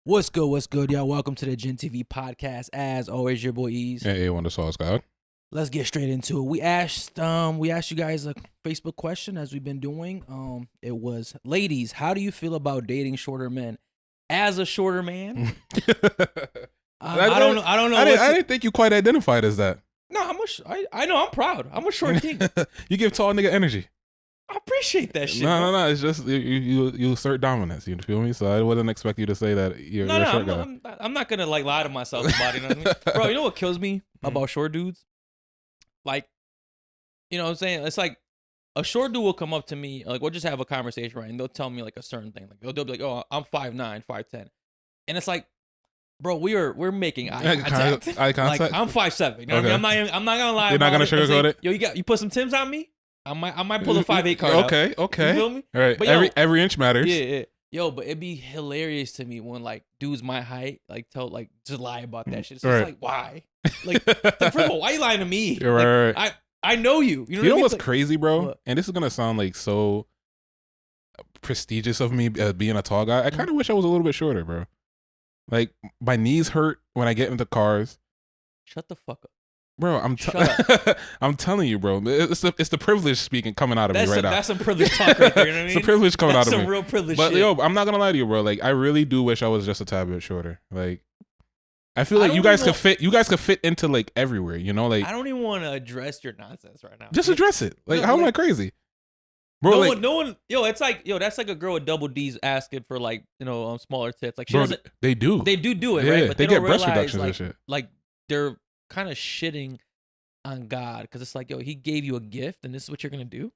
What's good? What's good, y'all? Welcome to the Gen TV podcast. As always, your boy Ease. Hey, on the sauce, God. Let's get straight into it. We asked you guys a Facebook question as we've been doing. It was, ladies, how do you feel about dating shorter men? As a shorter man, I don't know. I didn't think you quite identified as that. No, I know I'm proud. I'm a short king. You give tall nigga energy. I appreciate that shit. No. It's just you assert dominance. You feel me? So I wouldn't expect you to say that you're a short guy. I'm not gonna like lie to myself about it. You know what I mean? Bro, you know what kills me about short dudes? Like, you know what I'm saying? It's like a short dude will come up to me, like we'll just have a conversation, right? And they'll tell me like a certain thing. Like they'll be like, "Oh, I'm 5'9", 5'10", and it's like, bro, we're making eye contact. Eye contact. Like I'm 5'7". You know what I mean? I'm not gonna lie. You're not gonna sugarcoat it. Yo, you put some Timbs on me. I might pull a 5'8" card out. Okay. You feel me? All right. But every inch matters. Yeah. Yo, but it'd be hilarious to me when like dudes my height like just lie about that shit. So it's like, why? Like, first of all, why you lying to me? You're like, I know you. You know, what I mean? what's like, crazy, bro? What? And this is gonna sound like so prestigious of me being a tall guy. I kind of wish I was a little bit shorter, bro. Like my knees hurt when I get into cars. Shut the fuck up. Bro, I'm telling you, bro. It's the privilege speaking coming out of me right now. That's some privilege talk right there. You know what I mean? It's a privilege coming out of me. That's some real privilege. But shit. yo, I'm not gonna lie to you, bro. Like I really do wish I was just a tad bit shorter. Like I feel like you guys could fit. You guys could fit into like everywhere. You know, like I don't even want to address your nonsense right now. Just address it. Like how am I crazy, bro? No one. Yo, it's like that's like a girl with double D's asking for like smaller tits. Like she bro, doesn't. They do it, yeah, right? But they don't get breast realize, reductions like, and shit. Like they're kind of shitting on God because it's like, yo, he gave you a gift and this is what you're gonna do.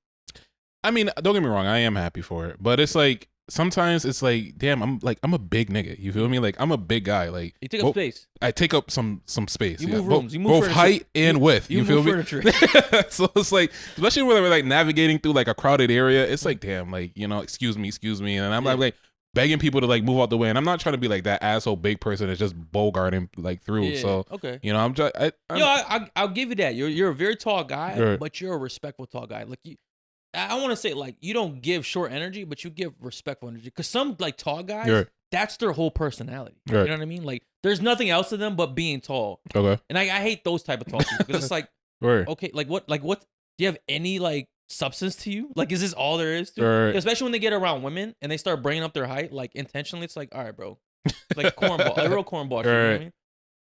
I mean, don't get me wrong, I am happy for it, but it's like sometimes it's like, damn, I'm a big nigga. You feel me? Like I'm a big guy. Like you take up space. I take up some space. You move rooms. You move both furniture. height and width. You feel move me? Furniture. So it's like, especially when we're like navigating through like a crowded area, it's like, damn, like excuse me, and I'm like begging people to like move out the way, and I'm not trying to be like that asshole big person that's just bogarting like through. Yeah, so okay, I'm just I'll give you that. You're a very tall guy, right. But you're a respectful tall guy. Like I want to say like you don't give short energy, but you give respectful energy. Because some like tall guys, right. That's their whole personality. Right. You know what I mean? Like there's nothing else to them but being tall. Okay, and I hate those type of tall people because it's like, right. Okay, like what? Do you have any like substance to you? Like, is this all there is to? Right. Especially when they get around women and they start bringing up their height, like intentionally. It's like, all right, bro, like cornball, like real cornball. Right. Shit, you know what I mean?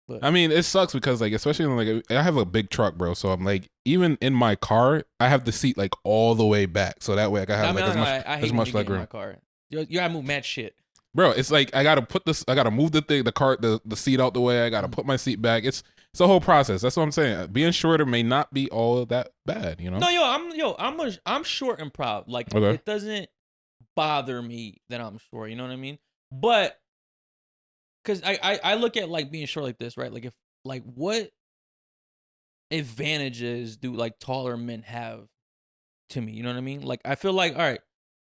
But, I mean, it sucks because like, especially when like I have a big truck, bro. So I'm like, even in my car, I have the seat like all the way back, so that way I have as much leg room. My car. You gotta move mad shit, bro. It's like I gotta move the seat out the way. I gotta put my seat back. It's a whole process. That's what I'm saying. Being shorter may not be all that bad, you know. No, I'm short and proud. Like It doesn't bother me that I'm short. You know what I mean? But because I look at like being short like this, right? Like if like what advantages do like taller men have to me? You know what I mean? Like I feel like, all right,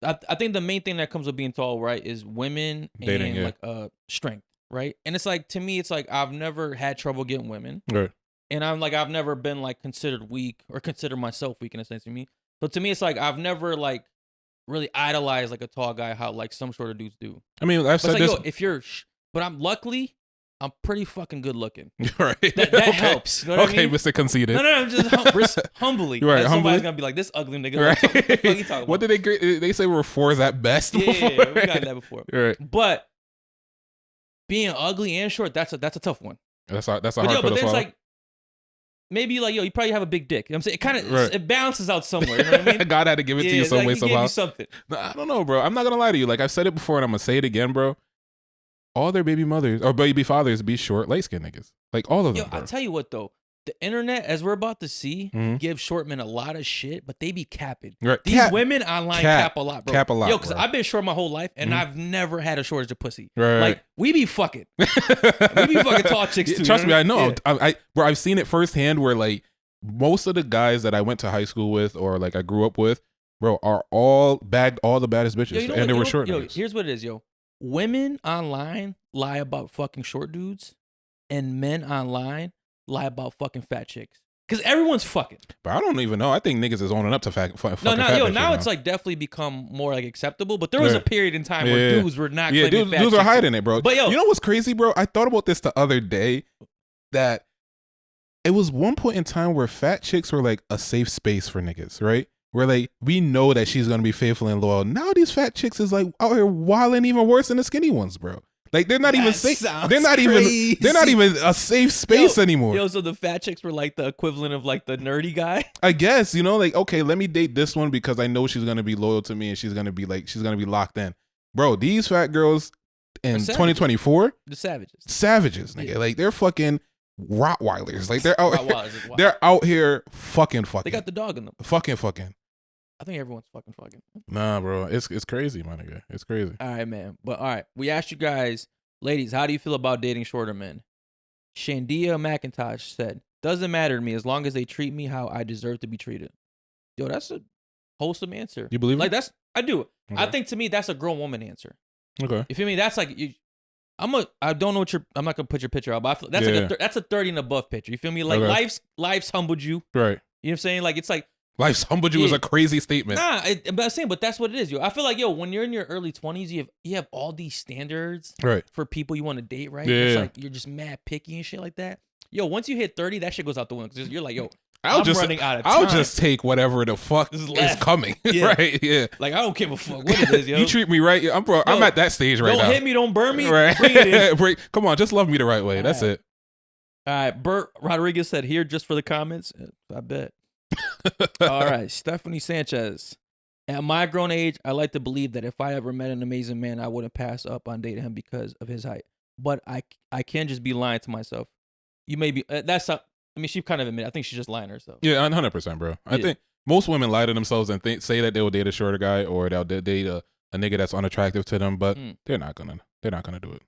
I think the main thing that comes with being tall, right, is women dating, and like strength, right? And it's like to me, it's like I've never had trouble getting women, right? And I've never been like considered weak or consider myself weak in a sense to me. So to me, it's like I've never like really idolized like a tall guy how like some shorter dudes do. I mean, I've said this. Yo, if you're, but I'm pretty fucking good looking. Right. That helps. You know what I mean? Mr. Conceited. No, I'm just humbly. Right, somebody's gonna be like, this ugly nigga. Right. What did they say were fours at best? Yeah, before? We got that before. Right. But being ugly and short, that's a tough one. That's a hard pill to then swallow. It's like, maybe like, yo, you probably have a big dick. You know what I'm saying? It kind of it balances out somewhere. You know what I mean? God had to give it to you some like way, he somehow. Gave you something. No, I don't know, bro. I'm not gonna lie to you. Like I've said it before, and I'm gonna say it again, bro. All their baby mothers or baby fathers be short, light skinned niggas. Like all of them. Yo, I'll tell you what though. The internet, as we're about to see, gives short men a lot of shit, but they be capping. Right. These women online cap a lot, bro. Cap a lot. Yo, because I've been short my whole life, and I've never had a shortage of pussy. Right. Like, we be fucking. We be fucking tall chicks too. Trust me, I know. Yeah. Bro, I've seen it firsthand where like most of the guys that I went to high school with or like I grew up with, bro, are all bagged all the baddest bitches. Yo, and they were short Yo, niggas. here's what it is, yo. Women online lie about fucking short dudes, and men online lie about fucking fat chicks. Because everyone's fucking. But I don't even know. I think niggas is owning up to fucking fat Now bitches, it's like definitely become more like acceptable. But there was a period in time where dudes were not. Yeah, dudes are hiding it, bro. But yo, you know what's crazy, bro? I thought about this the other day. That it was one point in time where fat chicks were like a safe space for niggas, right? Where like we know that she's gonna be faithful and loyal. Now these fat chicks is like out here wilding even worse than the skinny ones, bro. Like they're not even safe. They're not even a safe space anymore. Yo, so the fat chicks were like the equivalent of like the nerdy guy. I guess, you know, like, okay, let me date this one because I know she's gonna be loyal to me and she's gonna be locked in. Bro, these fat girls in 2024, the savages, nigga. Yeah. Like they're fucking Rottweilers. Like they're out here fucking. They got the dog in them. Fucking. I think everyone's fucking. Nah, bro. It's crazy, my nigga. It's crazy. All right, man. But all right, we asked you guys, ladies, how do you feel about dating shorter men? Shandia McIntosh said, doesn't matter to me as long as they treat me how I deserve to be treated. Yo, that's a wholesome answer. You believe like it? I do. Okay. I think to me that's a grown woman answer. Okay. You feel me? That's like I don't know what I'm not gonna put your picture out, but I feel, that's a 30 and above picture. You feel me? Like life's humbled you. Right. You know what I'm saying? Like it's like life's humbled you is a crazy statement. Nah, but I'm saying, but that's what it is, yo. I feel like, yo, when you're in your early 20s, you have all these standards for people you want to date, right? Yeah. It's like you're just mad picky and shit like that. Yo, once you hit 30, that shit goes out the window because you're like, yo, I'm running out of time. I'll just take whatever the fuck is coming, right? Yeah. Like I don't give a fuck what it is, yo. You treat me right, I'm at that stage right now. Don't hit me, don't burn me. Right. Bring it in. Come on, just love me the right way. That's it. All right, Bert Rodriguez said here just for the comments. I bet. All right, Stephanie Sanchez. At my grown age, I like to believe that if I ever met an amazing man, I wouldn't pass up on dating him because of his height. But I can't just be lying to myself. You may be. She kind of admitted. I think she's just lying to herself. Yeah, 100%, bro. I think most women lie to themselves and say that they will date a shorter guy or they'll date a nigga that's unattractive to them, but they're not gonna do it.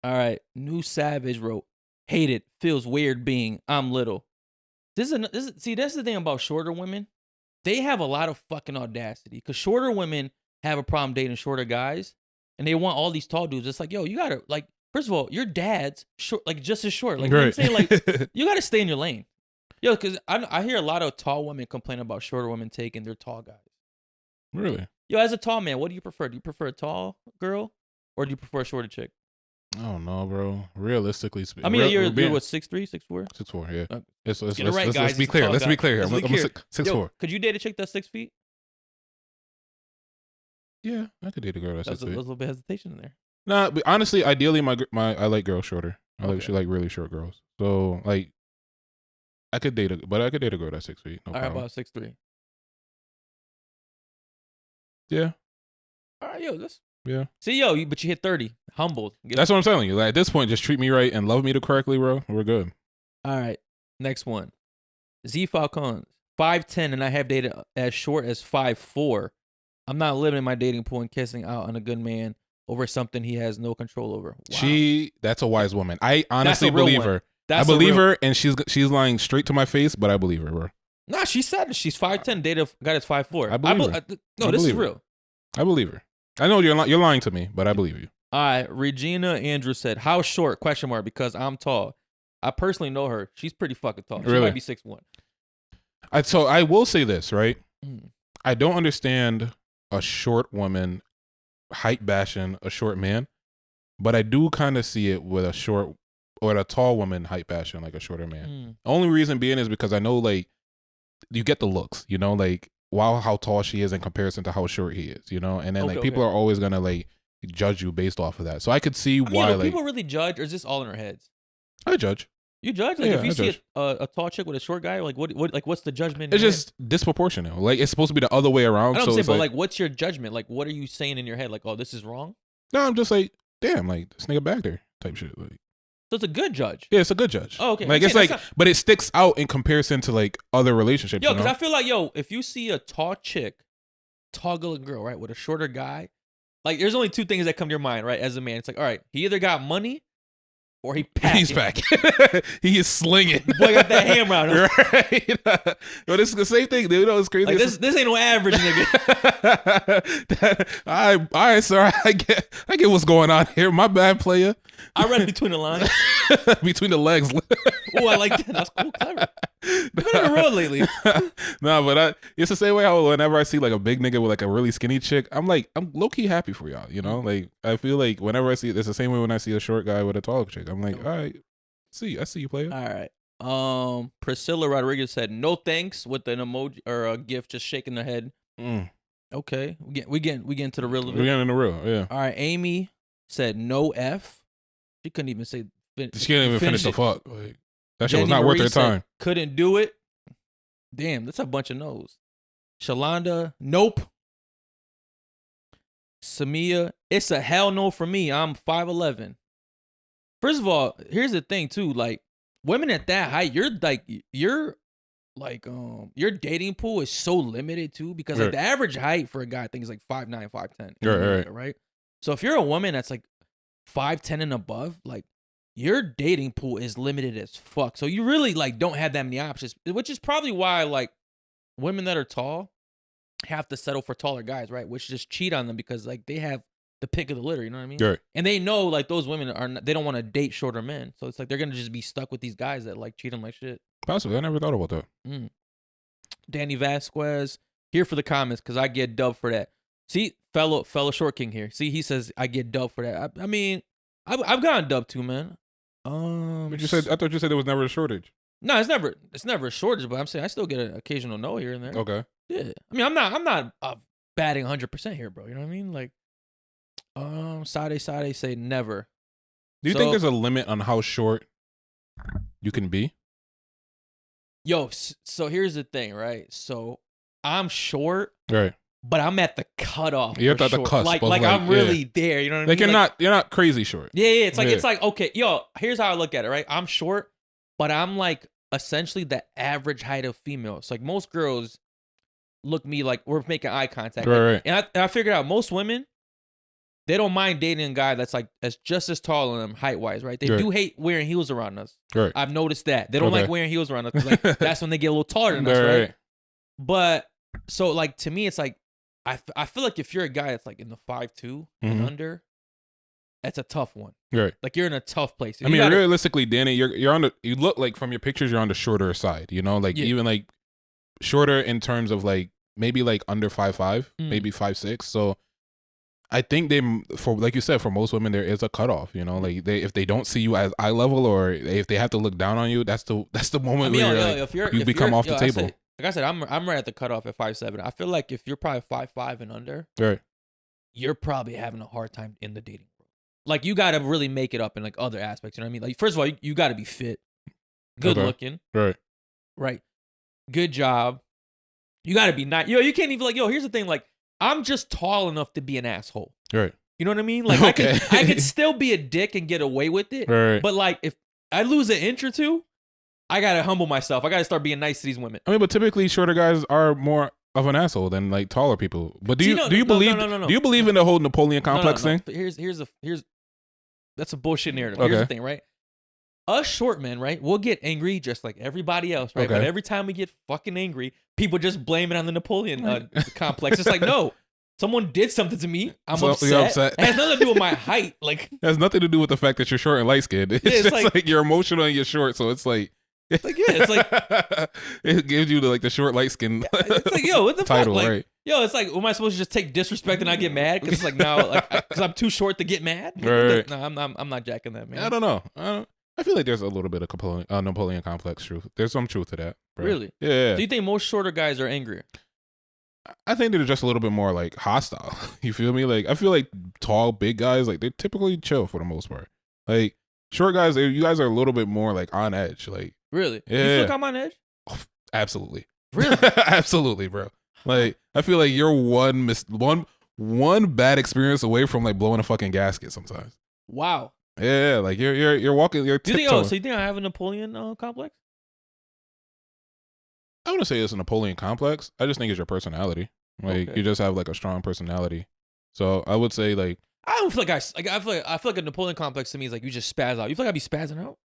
All right, New Savage wrote, "Hate it. Feels weird being I'm little." See, that's the thing about shorter women. They have a lot of fucking audacity because shorter women have a problem dating shorter guys, and they want all these tall dudes. It's like, yo, you gotta like. First of all, your dad's short, like just as short. Like, right. You know what I'm saying? Like, you gotta stay in your lane. Yo, because I hear a lot of tall women complain about shorter women taking their tall guys. Really? Yo, as a tall man, what do you prefer? Do you prefer a tall girl or do you prefer a shorter chick? I don't know, bro. Realistically speaking, I mean, you're what, 6'3", 6'4"? 6'4", yeah. Let's be clear. Let's be clear here. I'm 6'4". Could you date a chick that's 6 feet? Yeah, I could date a girl that's 6 feet. There's a little bit of hesitation in there. Nah, but honestly, ideally, I like girls shorter. I like really short girls. So like, I could date a girl that's 6 feet. No problem. All right, about 6'3". Yeah. All right, yo, yeah. See, yo, but you hit 30, humbled. That's what I'm telling you. Like at this point, just treat me right and love me correctly, bro. We're good. All right, next one. Z Falcons, 5'10", and I have dated as short as 5'4". I'm not limiting my dating pool and kissing out on a good man over something he has no control over. Wow. That's a wise woman. I honestly believe her. I believe her, and she's lying straight to my face, but I believe her, bro. Nah, she said she's 5'10", dated guy that's 5'4". I believe her. This is real. I believe her. I know you're lying to me, but I believe you. All right, Regina Andrews said, "How short?" ? Because I'm tall. I personally know her. She's pretty fucking tall. She might be 6'1". So I will say this, right? I don't understand a short woman height bashing a short man, but I do kind of see it with a tall woman height bashing like a shorter man. The only reason being is because I know like you get the looks, you know, like wow how tall she is in comparison to how short he is, you know, and then people are always gonna like judge you based off of that. So I could see why like people really judge, or is this all in our heads? I judge. You judge? Like if you see a tall chick with a short guy, like what like what's the judgment? It's just disproportionate. Like it's supposed to be the other way around. I don't say, but like what's your judgment? Like what are you saying in your head? Like, oh, this is wrong? No, I'm just like, damn, like this nigga back there type shit. Like, so it's a good judge. Yeah, it's a good judge. Oh, okay. Like it's like, but it sticks out in comparison to like other relationships. Yo, because I feel like, yo, if you see a tall chick, tall looking girl, right, with a shorter guy, like there's only two things that come to your mind, right, as a man. It's like, all right, he either got money or he packing. He's packing. He is slinging. Boy got that hammer out. Right. Yo, this is the same thing, dude. You know, it's crazy. Like, this ain't no average nigga. All right, sir. I get what's going on here. My bad, player. I read between the lines. Between the legs. Oh, I like that. That's cool, clever. Been on the road lately. No, but it's the same way how whenever I see like a big nigga with like a really skinny chick, I'm low key happy for y'all. You know, like I feel like whenever I see it's the same way when I see a short guy with a tall chick. I'm like, all right, I see you, player. All right. Priscilla Rodriguez said no thanks with an emoji or a gif just shaking their head. Okay, we get into the real of it. We're getting in the real, yeah. All right, Amy said no F. She couldn't even say. She couldn't even finish the fuck. Like, that shit Jenny was not worth Marie her time. Couldn't do it. Damn, that's a bunch of no's. Shalonda, nope. Samia, it's a hell no for me. I'm 5'11". First of all, here's the thing too. Like women at that height, your dating pool is so limited too because like the average height for a guy I think is like 5'9", 5'10". Right. So if you're a woman that's like 5'10" and above, like your dating pool is limited as fuck. So you really like don't have that many options, which is probably why like women that are tall have to settle for taller guys, right? Which just cheat on them because like they have the pick of the litter, you know what I mean? Right. And they know like those women they don't want to date shorter men. So it's like they're going to just be stuck with these guys that like treat them like shit. Possibly. I never thought about that. Danny Vasquez, here for the comments because I get dubbed for that. See, fellow short king here. See, he says I get dubbed for that. I mean, I've gotten dubbed too, man. But I thought you said there was never a shortage. No, it's never a shortage, but I'm saying I still get an occasional no here and there. Okay. Yeah. I mean, I'm not batting 100% here, bro. You know what I mean? Like, Sade say never. Do you think there's a limit on how short you can be? Yo, so here's the thing, right? So I'm short, right? But I'm at the cutoff. You're at the cusp. Like I'm really there. You know what I mean? You're not crazy short. Yeah. It's like okay, yo. Here's how I look at it, right? I'm short, but I'm like essentially the average height of females. Like most girls look me like we're making eye contact. Right. And I figured out most women, they don't mind dating a guy that's just as tall as them height wise, right? They do hate wearing heels around us. Right. I've noticed that. They don't like wearing heels around us because like that's when they get a little taller than us, right? But so like to me, it's like I feel like if you're a guy that's like in the 5'2" and under, that's a tough one. Right. Like you're in a tough place. I mean, realistically, Danny, you're on you look like from your pictures, you're on the shorter side, you know, like even like shorter in terms of like maybe like under 5'5", maybe 5'6". So I think like you said, for most women, there is a cutoff, you know, like if they don't see you as eye level or if they have to look down on you, that's the moment where you become off the table. Like I said, I'm right at the cutoff at 5'7". I feel like if you're probably 5'5" and under, right, you're probably having a hard time in the dating world. Like you got to really make it up in like other aspects. You know what I mean? Like first of all, you got to be fit, good looking, right, good job. You got to be nice. Yo, you can't even like here's the thing. Like I'm just tall enough to be an asshole. Right. You know what I mean? Like I could still be a dick and get away with it. Right. But like if I lose an inch or two, I gotta humble myself. I gotta start being nice to these women. I mean, but typically shorter guys are more of an asshole than like taller people. But do you believe in the whole Napoleon complex thing? Here's that's a bullshit narrative. Here's the thing, right? Us short men, right? We'll get angry just like everybody else, right? But every time we get fucking angry, people just blame it on the Napoleon complex. It's like, no, someone did something to me. I'm upset. It has nothing to do with my height. Like it has nothing to do with the fact that you're short and light skinned. It's just like you're emotional and you're short, so it's like. It's like it gives you the short light skin. It's like what the title, fuck? Like, right? It's like, am I supposed to just take disrespect and not get mad? Because it's like now, like, because I'm too short to get mad. Right. No, I'm not jacking that, man. I don't know. I feel like there's a little bit of Napoleon complex truth. There's some truth to that. Bro. Really? Yeah. Do you think most shorter guys are angrier? I think they're just a little bit more like hostile. You feel me? Like I feel like tall, big guys, like they're typically chill for the most part. Like short guys, you guys are a little bit more like on edge. Like really? Yeah. You feel like I'm on edge? Oh, absolutely. Really? Absolutely, bro. Like I feel like you're one bad experience away from like blowing a fucking gasket sometimes. Wow. Yeah, like you're walking. You're tiptoeing. So you think I have a Napoleon complex? I wouldn't say it's a Napoleon complex. I just think it's your personality. Like you just have like a strong personality. So I would say like I don't feel like I feel like a Napoleon complex to me is like you just spaz out. You feel like I be spazzing out?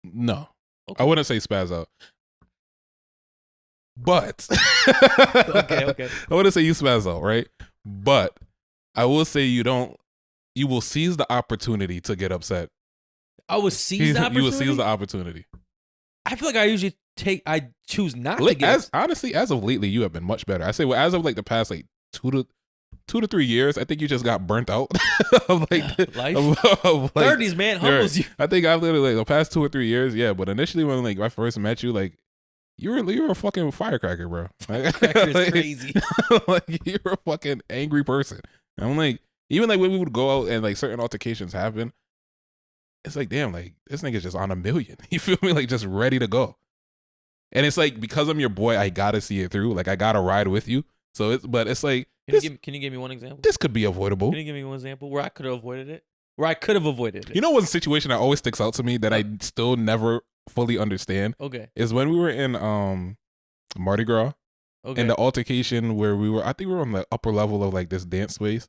No, Okay. I wouldn't say spaz out. But okay. I wouldn't say you spaz out, right? But I will say you will seize the opportunity to get upset. I would seize the opportunity. You will seize the opportunity. I feel like I usually choose not to get honestly, as of lately, you have been much better. I say, well, as of like the past like 2 to 3 years, I think you just got burnt out of like life. Of, like, 30s, man, humbles you. I think I've literally like the past 2 or 3 years, yeah. But initially, when like I first met you, like you were a fucking firecracker, bro. Firecracker is crazy. Like you're a fucking angry person. I'm like, even like when we would go out and like certain altercations happen, it's like, damn, like this nigga's just on a million. You feel me? Like just ready to go. And it's like, because I'm your boy, I gotta see it through. Like I gotta ride with you. So it's like, can you give me one example? This could be avoidable. Can you give me one example where I could have avoided it? Where I could have avoided it. You know one situation that always sticks out to me that I still never fully understand? Okay. Is when we were in Mardi Gras. Okay. And the altercation where I think we were on the upper level of like this dance space.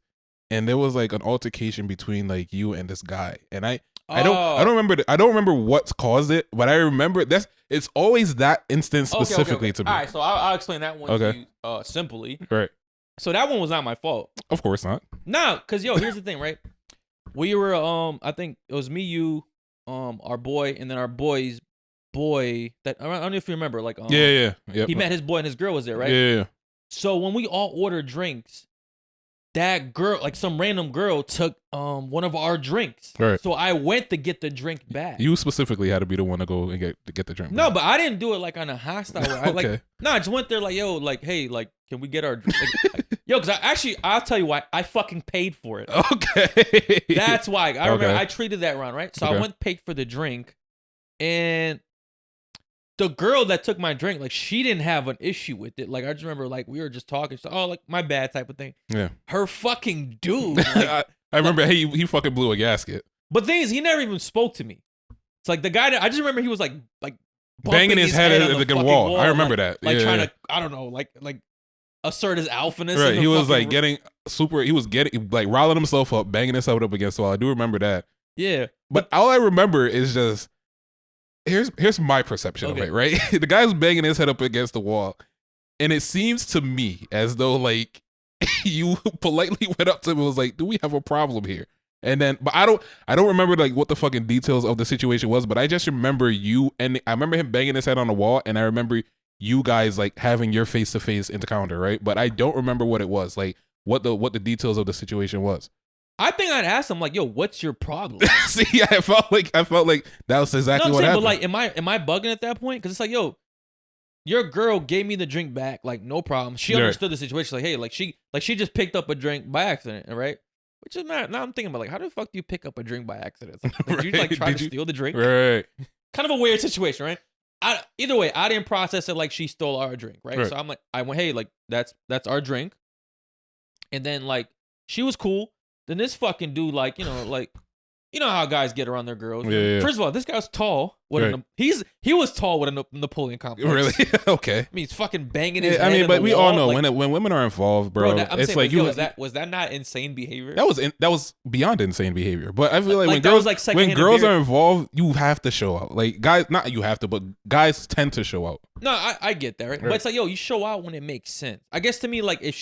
And there was like an altercation between like you and this guy. And I don't remember what's caused it, but I remember it's always that instance specifically to me. All right, so I'll explain that one to you simply. Right. So that one was not my fault. Of course not. Nah, cause here's the thing, right? We were I think it was me, you, our boy, and then our boy's boy that I don't know if you remember, like yeah. He met his boy and his girl was there, right? Yeah. So when we all ordered drinks, that girl, like some random girl, took one of our drinks. Right. So I went to get the drink back. You specifically had to be the one to go and get the drink back. No, but I didn't do it like on a hostile way. Okay. I just went there like, yo, like, hey, like, can we get our drink? Yo, because I'll tell you why. I fucking paid for it. Okay. That's why. I remember I treated that round, right? So I went paid for the drink, and the girl that took my drink, like, she didn't have an issue with it. Like, I just remember, like, we were just talking. So, like, my bad type of thing. Yeah. Her fucking dude. Like, I remember he fucking blew a gasket. But the thing is, he never even spoke to me. It's like the guy that I just remember he was like banging his head at the wall. I remember that. Like trying to, I don't know, like assert his alphaness. Right. He was like he was getting like riling himself up, banging himself up against the wall. I do remember that. Yeah. But all I remember is just here's my perception of it, right? The guy's banging his head up against the wall. And it seems to me as though like you politely went up to him and was like, do we have a problem here? And then, but I don't remember like what the fucking details of the situation was, but I just remember I remember him banging his head on the wall, and I remember you guys like having your face-to-face encounter, right? But I don't remember what it was, like what the details of the situation was. I think I'd ask him like, yo, what's your problem? See, I felt like that was exactly what happened. But like, am I bugging at that point? Because it's like, yo, your girl gave me the drink back, like no problem. She understood the situation. Like, hey, like she just picked up a drink by accident, right? Which is mad. Now I'm thinking about like, how the fuck do you pick up a drink by accident? Like, did you like try to steal the drink? Right. Kind of a weird situation, right? Either way, I didn't process it like she stole our drink, right? So I'm like, I went, hey, like that's our drink, and then like she was cool. Then this fucking dude, like, you know how guys get around their girls. Yeah. First of all, this guy was tall. He was tall with a Napoleon complex. Really? Okay. I mean, he's fucking banging his head. I mean, but we wall. all know like, when women are involved, bro. It's saying, like was that not insane behavior? That was beyond insane behavior. But I feel like when girls are involved, you have to show out. Like guys, not you have to, but guys tend to show out. No, I get that, right? But it's like, yo, you show out when it makes sense. I guess to me, like if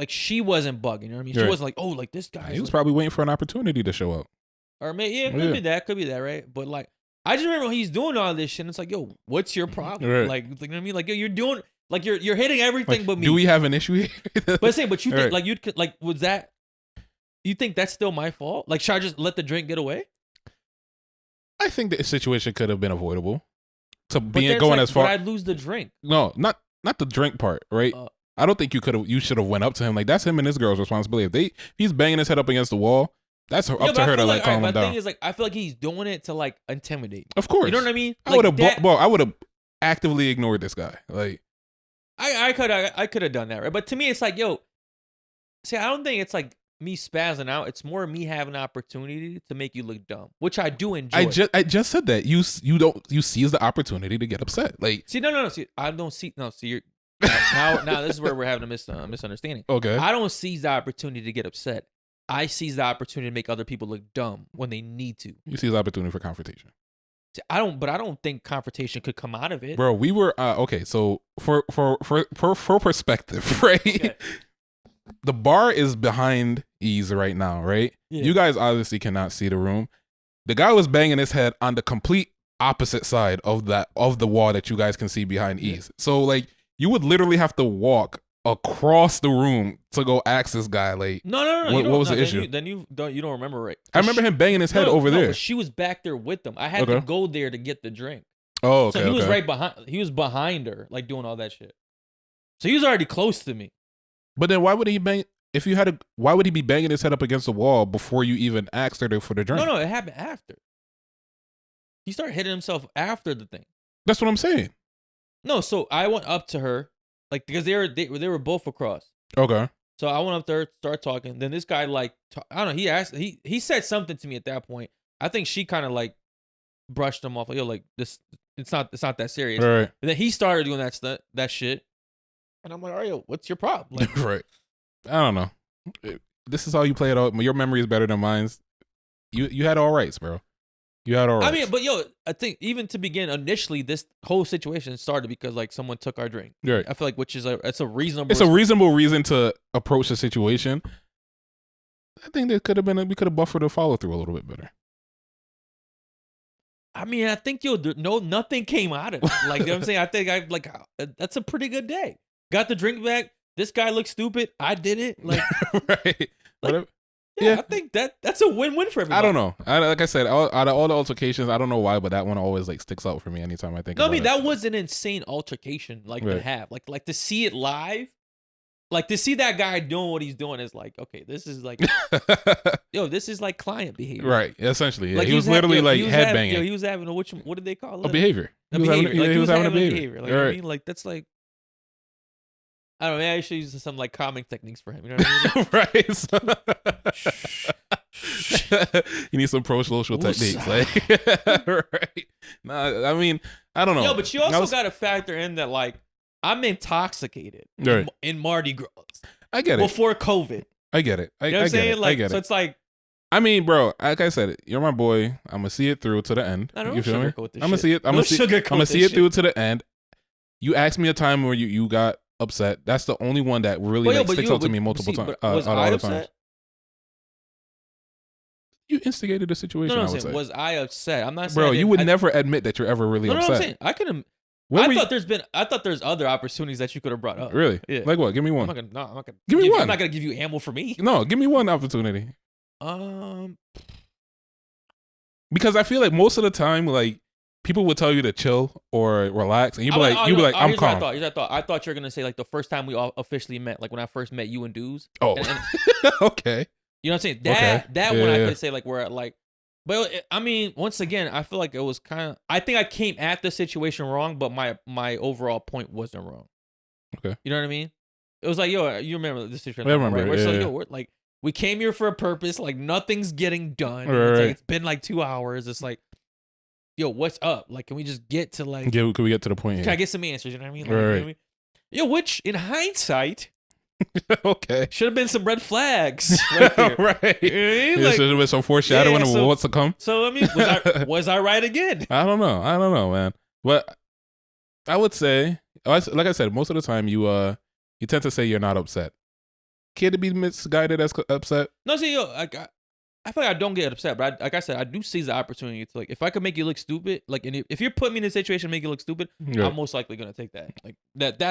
she wasn't bugging, you know what I mean? She wasn't like, oh, like this guy. He was probably waiting for an opportunity to show up. Or maybe, could be that, right? But like, I just remember when he's doing all this shit, and it's like, yo, what's your problem? Right. Like, you know what I mean? Like, yo, you're doing, like, you're hitting everything like, but me. Do we have an issue here? But you think, like, was that, you think that's still my fault? Like, should I just let the drink get away? I think the situation could have been avoidable. Going as far. But I'd lose the drink. No, not the drink part, right? I don't think you should have went up to him. Like, that's him and his girl's responsibility. If he's banging his head up against the wall, that's up to her to like calm him down. The thing is, like, I feel like he's doing it to like intimidate. Of course, you know what I mean. I would have actively ignored this guy. Like, I could have done that, right? But to me, it's like, yo, see, I don't think it's like me spazzing out. It's more me having an opportunity to make you look dumb, which I do enjoy. I just said that you seize the opportunity to get upset. Like, see, no. See, I don't see. No, see, Now this is where we're having a misunderstanding. Okay. I don't seize the opportunity to get upset. I seize the opportunity to make other people look dumb when they need to. You see the opportunity for confrontation. I don't think confrontation could come out of it. Bro, we were okay. So for perspective, right? Okay. The bar is behind Ease right now, right? Yeah. You guys obviously cannot see the room. The guy was banging his head on the complete opposite side of the wall that you guys can see behind Ease. So like you would literally have to walk across the room to go ask this guy. Like, no. What was the issue? You don't remember right. I remember him banging his head over there. She was back there with them. I had to go there to get the drink. Oh, okay. So he was right behind. He was behind her, like doing all that shit. So he was already close to me. But then why would he bang? If you had a, why would he be banging his head up against the wall before you even asked her for the drink? No, it happened after. He started hitting himself after the thing. That's what I'm saying. No, so I went up to her, like because they were both across. Okay. So I went up there, started talking. Then this guy I don't know. He said something to me at that point. I think she kind of like brushed him off. Like, yo, like this, it's not that serious. Right. And then he started doing that shit. And I'm like, all right, yo, what's your problem? Like, right. I don't know. This is how you play it out. Your memory is better than mine. You had all rights, bro. You had all rights. I mean, but yo, I think even to begin initially, this whole situation started because like someone took our drink. Right. I feel like it's a reasonable. It's a reasonable reason to approach the situation. I think we could have buffered the follow through a little bit better. I mean, I think nothing came out of it. Like, you know what I'm saying? I think that's a pretty good day. Got the drink back. This guy looks stupid. I did it. Like, right. Like, yeah, I think that's a win-win for everybody. I don't know. Like I said, out of all the altercations, I don't know why, but that one always like sticks out for me anytime I think. No, I mean that was an insane altercation. Like to have, like to see it live, like to see that guy doing what he's doing is like, okay, this is like, this is like client behavior. Right. Essentially, yeah. Like he was literally like headbanging. He was having what did they call it? A behavior. He was having a behavior. Like, right. I mean, like that's like. I don't know. Maybe I should use some like calming techniques for him. You know what I mean? Right. You need some pro-social techniques. Like, right. Nah, I mean, I don't know. Yo, but you also got to factor in that like I'm intoxicated in Mardi Gras. I get it. Before COVID. I get it. You know what I'm saying? Like, I get it. So it's like. I mean, bro, like I said, you're my boy. I'm gonna see it through to the end. I don't you feel me? I'm gonna see it. I'm gonna see it through to the end. You asked me a time where you got upset. That's the only one that really sticks out to me multiple times. Was I upset? You instigated the situation. No, I would say. Was I upset? I'm not saying. Bro, you would never admit that you're ever really upset. No, I'm saying I could have. I thought there's other opportunities that you could have brought up. Really? Yeah. Like what? Give me one. I'm not gonna. Give me one. I'm not gonna give you ammo for me. No, give me one opportunity. Because I feel like most of the time, like people would tell you to chill or relax, and you'd be like, I'm calm. I thought you were gonna say like the first time we all officially met, like when I first met you and Dudes. Oh, okay. You know what I'm saying? That one I could say like we're at like, but I mean, once again, I feel like it was kind of. I think I came at the situation wrong, but my overall point wasn't wrong. Okay. You know what I mean? It was like, yo, you remember this situation? I remember. Right? We're like, yo, we're like. We came here for a purpose. Like nothing's getting done. Right. It's, like, it's been like 2 hours. It's like, yo, what's up? Like, can we just get to like? Yeah, can we get to the point? Can I get some answers? You know what I mean? Like, right. You know what I mean? Yo, which in hindsight, okay, should have been some red flags right there. right. You know what I mean? Like, should have been some foreshadowing of what's to come. So I mean, was I right again? I don't know, man. But I would say, like I said, most of the time you tend to say you're not upset. Kid to be misguided as upset. No, see, yo, I feel like I don't get upset, but like I said, I do seize the opportunity to like, if I could make you look stupid, like, and if you're putting me in a situation to make you look stupid, I'm most likely gonna take that. Like that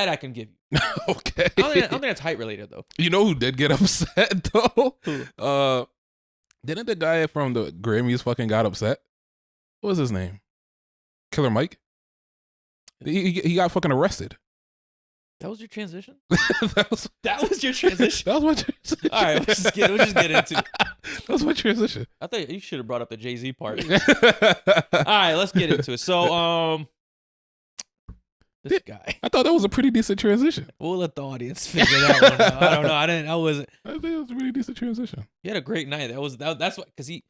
I can give you. Okay. I don't think that's height related though. You know who did get upset though? Who? Didn't the guy from the Grammys fucking got upset? What was his name? Killer Mike. He got fucking arrested. That was your transition? that was your transition? That was my transition. All right, we'll just get into it. That was my transition. I thought you should have brought up the Jay-Z part. All right, let's get into it. So, this guy. I thought that was a pretty decent transition. We'll let the audience figure that one out. I don't know. I think it was a really decent transition. He had a great night. That's what, because he.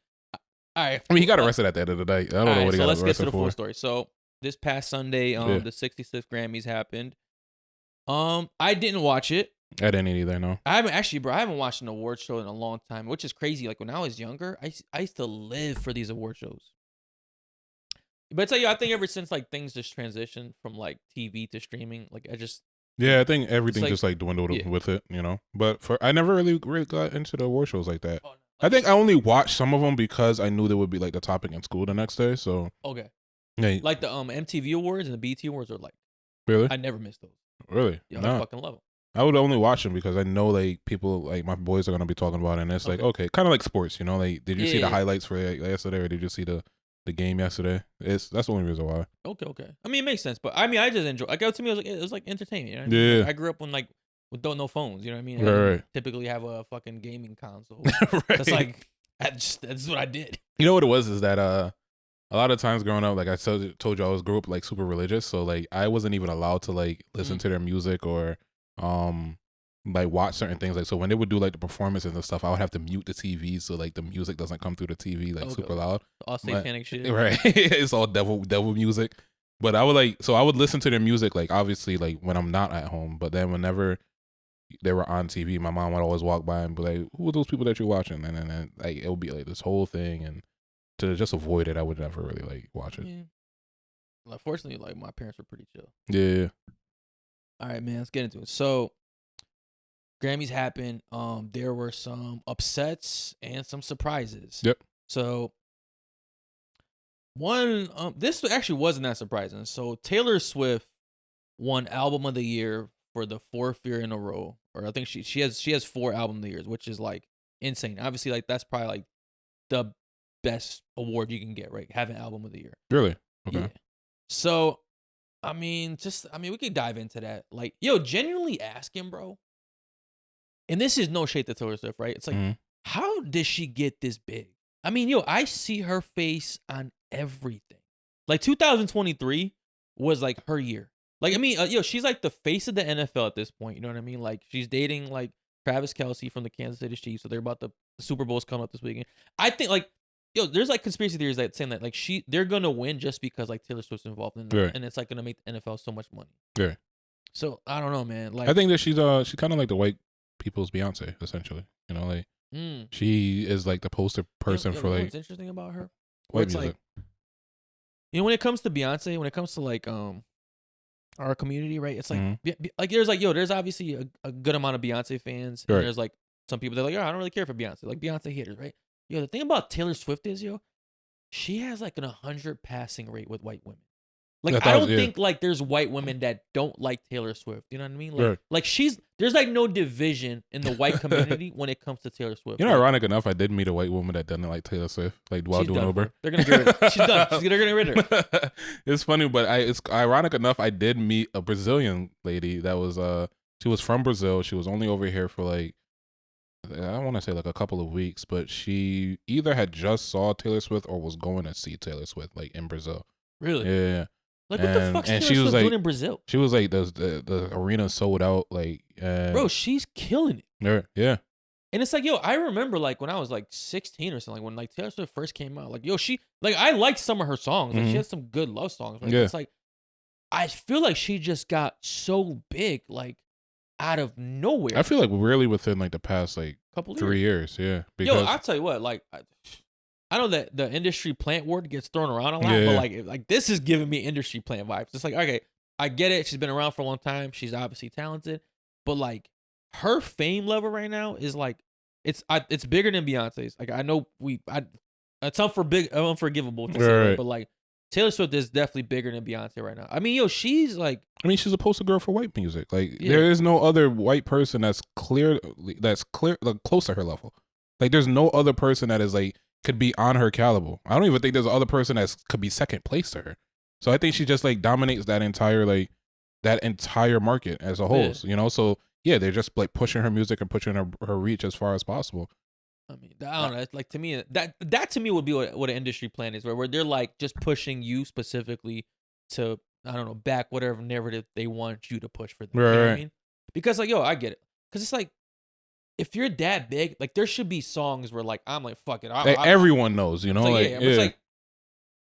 All right. I mean, he got arrested at the end of the night. I don't know what he got arrested for. So let's get to the full story. So this past Sunday, the 66th Grammys happened. I didn't watch it. I didn't either. No. I haven't watched an award show in a long time, which is crazy. Like when I was younger, I used to live for these award shows. But it's like, I think ever since like things just transitioned from like TV to streaming, like Yeah, I think everything like, just like dwindled yeah. with it, you know. But I never really got into the award shows like that. Oh, no. I think I only watched some of them because I knew they would be like the topic in school the next day. So okay, yeah, like the MTV awards and the BET awards are like really, I never missed those. really, Yeah, no. I fucking love them. I would only watch them because I know like people like my boys are gonna be talking about it, and it's like okay, kind of like sports, you know. Like, did you see the highlights for like, yesterday, or did you see the game yesterday? That's the only reason why. Okay. I mean, it makes sense, but I mean, I just enjoy. Like, to me, it was like entertainment. You know what I mean? Yeah. Like, I grew up with no phones. You know what I mean? Right. Typically have a fucking gaming console. Right. That's like that's what I did. You know what it was is that a lot of times growing up, like I told you, I grew up like super religious, so like I wasn't even allowed to like listen to their music or like watch certain things. Like so when they would do like the performances and stuff, I would have to mute the TV so like the music doesn't come through the TV like super loud. All satanic shit. Right. It's all devil music. But I would listen to their music like obviously like when I'm not at home, but then whenever they were on TV, my mom would always walk by and be like, "Who are those people that you're watching?" And then like it would be like this whole thing, and to just avoid it, I would never really like watch it. Yeah. Like, fortunately, like my parents were pretty chill. Yeah. All right, man. Let's get into it. So, Grammys happened. There were some upsets and some surprises. Yep. So, one, this actually wasn't that surprising. So, Taylor Swift won Album of the Year for the 4th year in a row, or I think she has 4 Album of the Years, which is like insane. Obviously, like that's probably like the best award you can get, right? Having Album of the Year. Really? Okay. Yeah. So, I mean, we could dive into that. Like, yo, genuinely asking, bro. And this is no shade to Taylor Swift, right? It's like, how did she get this big? I mean, yo, I see her face on everything. Like 2023 was like her year. Like, I mean, yo, she's like the face of the NFL at this point. You know what I mean? Like, she's dating like Travis Kelce from the Kansas City Chiefs. So they're about the Super Bowl's coming up this weekend. I think like, yo, there's like conspiracy theories that saying that like they're gonna win just because like Taylor Swift's involved in it, right. And it's like gonna make the NFL so much money. Yeah. So I don't know, man. Like, I think that she's kind of like the white people's Beyonce, essentially. You know, like she is like the poster person for like. What's interesting about her? White music. Like, you know, when it comes to Beyonce, when it comes to like our community, right? It's like like there's obviously a good amount of Beyonce fans, and there's like some people that are like, I don't really care for Beyonce, like Beyonce haters, right? Yo, the thing about Taylor Swift is, yo, she has like an 100 passing rate with white women. Like, I don't think like there's white women that don't like Taylor Swift. You know what I mean? Like, like there's like no division in the white community when it comes to Taylor Swift. You know, ironic enough, I did meet a white woman that doesn't like Taylor Swift, like while doing Uber. They're gonna get rid of her. She's done. She's gonna get rid of her. It's funny, but it's ironic enough, I did meet a Brazilian lady that was she was from Brazil. She was only over here for like, I want to say like a couple of weeks, but she either had just saw Taylor Swift or was going to see Taylor Swift like in Brazil. Really? Yeah. Like, what the fuck's Taylor Swift doing in Brazil? She was like, the arena sold out, like, bro, she's killing it. Yeah. And it's like, yo, I remember like when I was like 16 or something, like when like Taylor Swift first came out, like, yo, I liked some of her songs. Like, she had some good love songs. Right? It's like, I feel like she just got so big, like, out of nowhere. I feel like really within like the past like couple 3 years. Yeah. Because, yo, I'll tell you what, like, I know that the industry plant word gets thrown around a lot, but like this is giving me industry plant vibes. It's like, okay, I get it. She's been around for a long time. She's obviously talented, but like her fame level right now is like it's bigger than Beyonce's. Like, I know it's unforgivable to say that, but like Taylor Swift is definitely bigger than Beyonce right now. I mean, yo, she's like, she's a poster girl for white music. Like, there is no other white person that's clear, like, close to her level. Like, there's no other person that is like could be on her caliber. I don't even think there's another person that could be second place to her. So I think she just like dominates that entire market as a whole. You know, so yeah, they're just like pushing her music and pushing her reach as far as possible. I mean, I don't know. It's like, to me, that to me would be what an industry plan is, where they're like just pushing you specifically to, I don't know, back whatever narrative they want you to push for them. Right. You know what I mean? Because like, yo, I get it. Because it's like, if you're that big, like there should be songs where like I'm like, fuck it, everyone knows, you know, it's like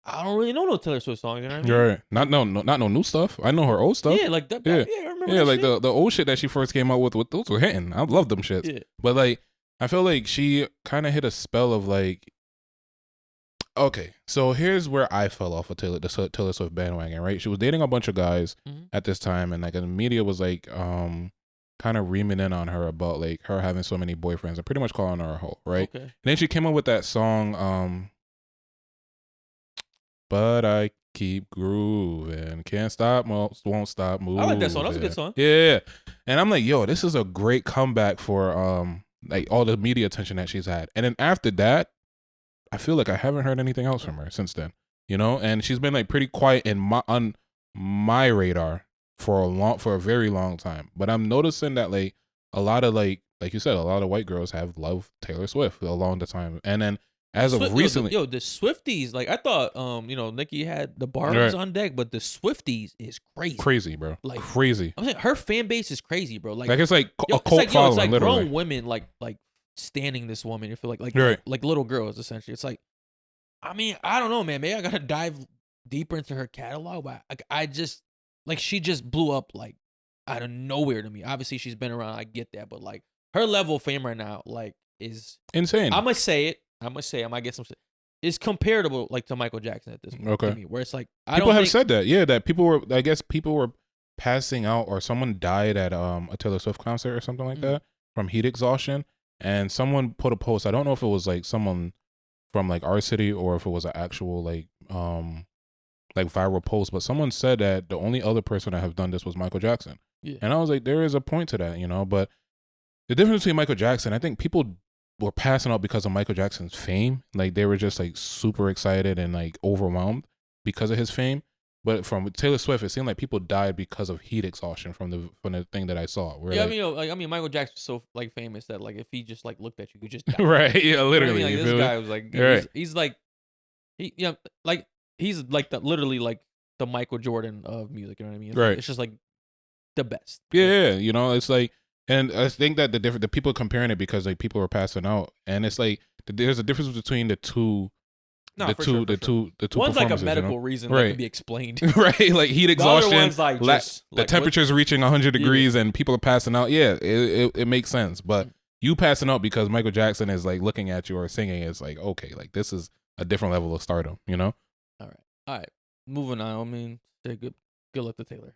I don't really know no Taylor Swift songs, you know what I mean? Right. Not no new stuff. I know her old stuff. Yeah, like that. Yeah, I remember Yeah, that like shit? the old shit that she first came out with those were hitting. I love them shits. Yeah. But like, I feel like she kind of hit a spell of like, okay, so here's where I fell off of Taylor Swift bandwagon, right? She was dating a bunch of guys at this time, and like the media was like, kind of reaming in on her about like her having so many boyfriends and pretty much calling her a hoe, right? Okay. And then she came up with that song, but I keep grooving, can't stop, won't stop moving. I like that song. That's a good song. Yeah, and I'm like, yo, this is a great comeback for like all the media attention that she's had. And then after that, I feel like I haven't heard anything else from her since then. You know, and she's been like pretty quiet on my radar for a very long time. But I'm noticing that like a lot of like you said, a lot of white girls have loved Taylor Swift along the time, and then as of recently, the Swifties, like I thought, Nicki had the Barbies on deck, but the Swifties is crazy, bro, like crazy. I'm saying her fan base is crazy, bro. Like it's like a cult following, it's like literally. grown women like standing this woman. You feel like right. like little girls essentially. It's like, I mean, I don't know, man. Maybe I gotta dive deeper into her catalog, but I just like she just blew up like out of nowhere to me. Obviously, she's been around. I get that, but like her level of fame right now, like, is insane. I'm gonna say it. I might get some. It's comparable like to Michael Jackson at this point. Okay. To me, where it's like people have said that. Yeah, that people were. I guess people were passing out, or someone died at a Taylor Swift concert or something like that from heat exhaustion. And someone put a post. I don't know if it was like someone from like our city or if it was an actual like viral post, but someone said that the only other person that have done this was Michael Jackson. Yeah. And I was like, there is a point to that, you know. But the difference between Michael Jackson, I think people were passing out because of Michael Jackson's fame. Like they were just like super excited and like overwhelmed because of his fame. But from Taylor Swift, it seemed like people died because of heat exhaustion from the thing that I saw. Where, yeah, like, I mean, Michael Jackson's so like famous that like if he just like looked at you, you just die. right? Yeah, literally. You know what I mean? Like, this guy was like, right. he's like, he's like literally like the Michael Jordan of music. You know what I mean? Right. It's just like the best. Yeah, you know, it's like, and I think that the people comparing it because like people are passing out, and it's like there's a difference between the two. No, the for two, sure, the for two, the two. One's like a medical you know? reason right. that can be explained. right, like heat exhaustion. The other one's like just, the temperature's reaching 100 degrees and people are passing out. Yeah, it makes sense. But you passing out because Michael Jackson is like looking at you or singing, it's like, okay, like this is a different level of stardom, you know? All right. Moving on. I mean, good luck to Taylor.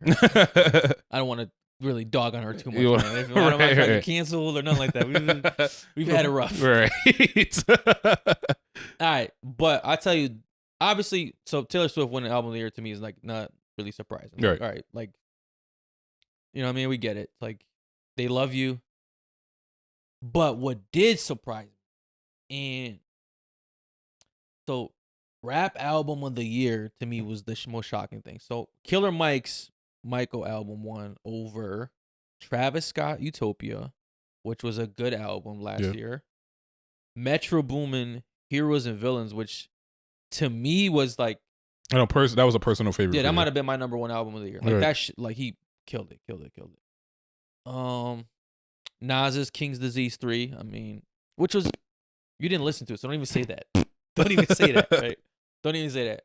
I don't want to really dog on her too much. I don't want to get canceled or nothing like that. We've had it rough. Right. All right, but I tell you, obviously, so Taylor Swift winning album of the year to me is like not really surprising. Right. All right, like, you know what I mean? We get it. Like, they love you. But what did surprise me, and so rap album of the year to me was the most shocking thing. So Killer Mike's Michael album won over Travis Scott Utopia, which was a good album last year. Metro Boomin Heroes and Villains, which to me was like, I know that was a personal favorite. Yeah, that might have been my number one album of the year. Like that shit, like he killed it. Nas's King's Disease 3. I mean, which was, you didn't listen to it, so don't even say that. Don't even say that, right? Don't even say that.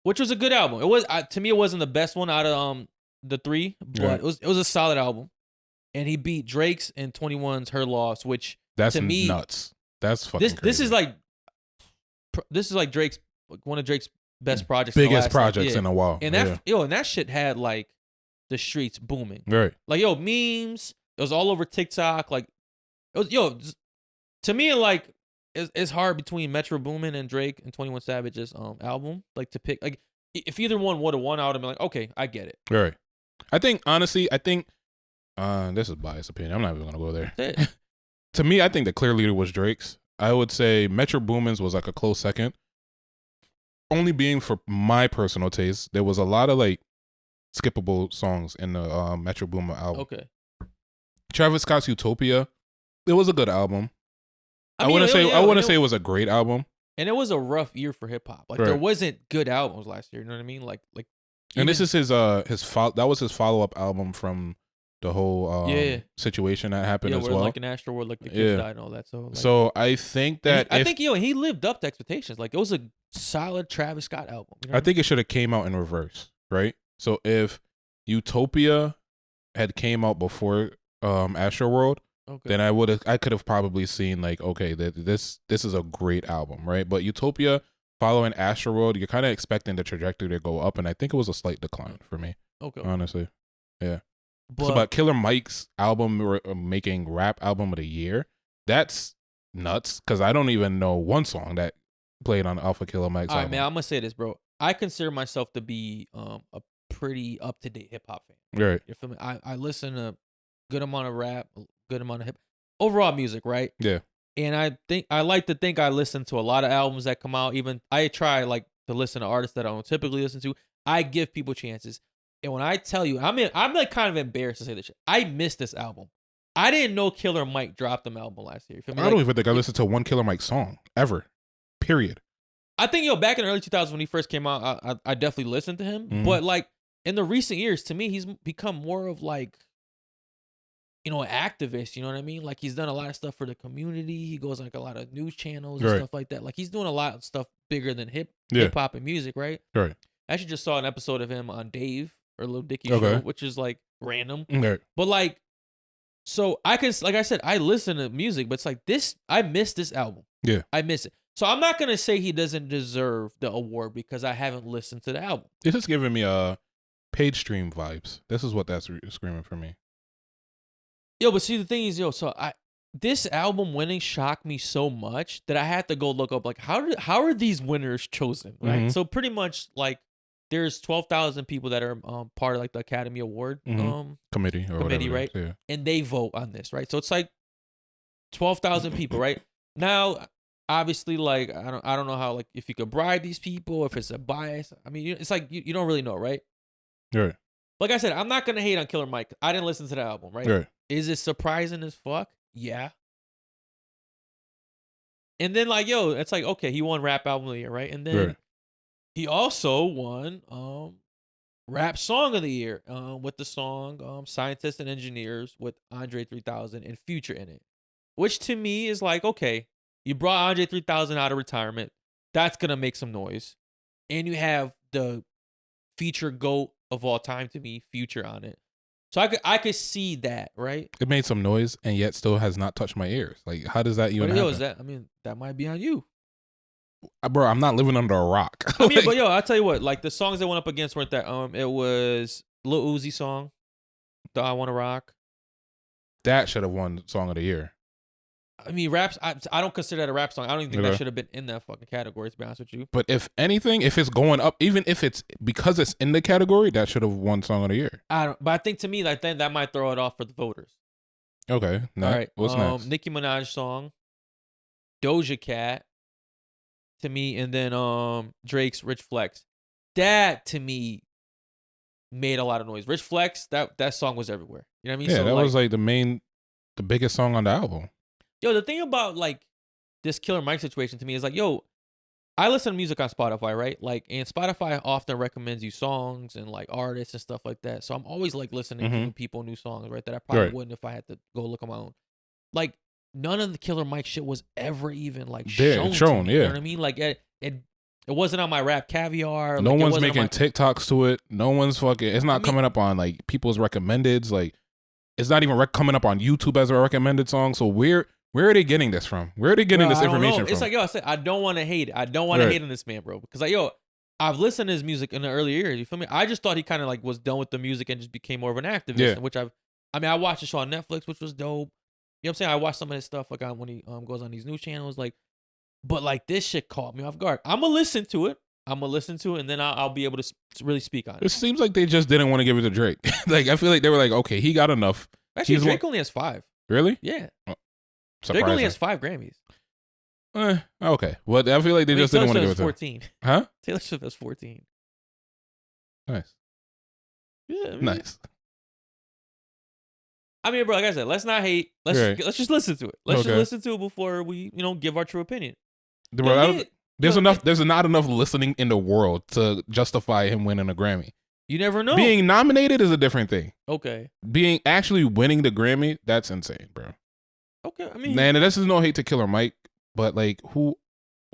Which was a good album. It was to me, it wasn't the best one out of the three, but it was a solid album. And he beat Drake's and 21's Her Loss, which that's to me nuts. That's fucking crazy. This is like Drake's, one of Drake's best projects, biggest projects in a while. And that shit had like the streets booming. Right. Like memes. It was all over TikTok. Like it was to me, like it's hard between Metro Boomin and Drake and 21 Savage's album, like to pick. Like if either one would have won, I would have been like, okay, I get it. Right. I think honestly, this is biased opinion. I'm not even gonna go there. To me, I think the clear leader was Drake's. I would say Metro Boomin's was like a close second. Only being for my personal taste, there was a lot of like skippable songs in the Metro Boomin album. Okay. Travis Scott's Utopia, it was a good album. I wouldn't say it was a great album. And it was a rough year for hip hop. Like there wasn't good albums last year. You know what I mean? Like. And this is that was his follow-up album from the whole situation that happened as well. Like in Astro World, like the kids died and all that. So I think that he lived up to expectations. Like it was a solid Travis Scott album. You know I think it should have came out in reverse, right? So if Utopia had came out before Astroworld, Okay. then I could have probably seen like, okay, this is a great album, right? But Utopia following Astroworld, you're kind of expecting the trajectory to go up, and I think it was a slight decline for me. Okay. Honestly, yeah. But, But Killer Mike's album making rap album of the year, that's nuts because I don't even know one song that played on Alpha Killer Mike's all right, album. man, I'm gonna say this, bro. I consider myself to be a pretty up to date hip hop fan. Right. You feel me? I listen to a good amount of rap, a good amount of overall music, right? Yeah. And I like to think I listen to a lot of albums that come out. Even I try like to listen to artists that I don't typically listen to. I give people chances. And when I tell you, I'm like kind of embarrassed to say this shit. I missed this album. I didn't know Killer Mike dropped an album last year. You feel me? I don't even think I listened to one Killer Mike song ever. Period. I think back in the early 2000s when he first came out, I definitely listened to him. Mhm. But like in the recent years, to me, he's become more of like, an activist. You know what I mean? Like he's done a lot of stuff for the community. He goes on like a lot of news channels and Right. stuff like that. Like he's doing a lot of stuff bigger than hip Yeah. hop and music, right? Right. I actually just saw an episode of him on Dave or Lil Dicky Okay. show, which is like random. Right. But like, so I can, like I said, I listen to music, but it's like this, I miss this album. Yeah. I miss it. So I'm not gonna say he doesn't deserve the award because I haven't listened to the album. This is giving me page stream vibes. This is what that's screaming for me. Yo, but see the thing is, so this album winning shocked me so much that I had to go look up like how are these winners chosen, right? Mhm. So pretty much like there's 12,000 people that are part of like the Academy Award Committee or committee, whatever. right? Yeah. And they vote on this, right? So it's like 12,000 people, right? Now, obviously, like I don't know how like if you could bribe these people, if it's a bias. I mean, it's like you don't really know, right? Right. Like I said, I'm not gonna hate on Killer Mike. I didn't listen to the album, right? Right. Is it surprising as fuck? Yeah. And then like, yo, it's like, okay, he won Rap Album of the Year, right? And then Right. he also won Rap Song of the Year with the song Scientists and Engineers with Andre 3000 and Future in it. Which to me is like, okay, you brought Andre 3000 out of retirement. That's going to make some noise. And you have the feature GOAT of all time to me, Future on it. So I could see that, right? It made some noise and yet still has not touched my ears. Like, how does that even But happen? yo, is that? I mean, that might be on you. Bro, I'm not living under a rock. I mean, but yo, I'll tell you what. Like the songs that went up against weren't that. It was Lil Uzi song, "The I Wanna Rock." That should have won Song of the Year. I mean, raps. I don't consider that a rap song. I don't even think Okay. that should have been in that fucking category. To be honest with you. But if anything, if it's going up, even if it's because it's in the category, that should have won Song of the Year. But I think to me, like then that might throw it off for the voters. Okay. All right. What's next? Nicki Minaj song, Doja Cat, to me, and then Drake's Rich Flex. That to me made a lot of noise. Rich Flex, that song was everywhere. You know what I mean? Yeah, So, that was like the biggest song on the album. Yo, the thing about like this Killer Mike situation to me is like, yo, I listen to music on Spotify, right? Like, and Spotify often recommends you songs and like artists and stuff like that. So I'm always like listening to new people, new songs, right? That I probably Right. wouldn't if I had to go look on my own. Like, none of the Killer Mike shit was ever even like There, shown. To me, You yeah. know what I mean? Like, it wasn't on my Rap Caviar. No like, it one's wasn't on making TikToks to it. No one's fucking. It's not coming up on like people's recommendeds. Like, it's not even coming up on YouTube as a recommended song. So where are they getting this from? Where are they getting this I don't know. information from? It's like, yo, I said, I don't want to hate it. I don't want to Right. hate on this man, bro. Because like, yo, I've listened to his music in the early years. You feel me? I just thought he kind of like was done with the music and just became more of an activist. Yeah. Which I watched the show on Netflix, which was dope. You know what I'm saying? I watched some of his stuff like when he goes on these news channels. Like, but like this shit caught me off guard. I'm gonna listen to it. And then I'll be able to really speak on It it. seems like they just didn't want to give it to Drake. Like, I feel like they were like, okay, he got enough. Actually, He's Drake only has 5. Really? Yeah, Drake Surprising. only has 5 Grammys. Okay. Well, I feel like they just didn't want to give it to him. 14. Huh? Taylor Swift has 14. Nice. Yeah, I mean, Nice. I mean, bro, like I said, let's not hate. Let's just listen to it. Let's Okay. just listen to it before we, give our true opinion. Bro, there's yo, not enough listening in the world to justify him winning a Grammy. You never know. Being nominated is a different thing. Okay. Being actually winning the Grammy, that's insane, bro. Okay. I mean, Man, this is no hate to Killer Mike, but like, who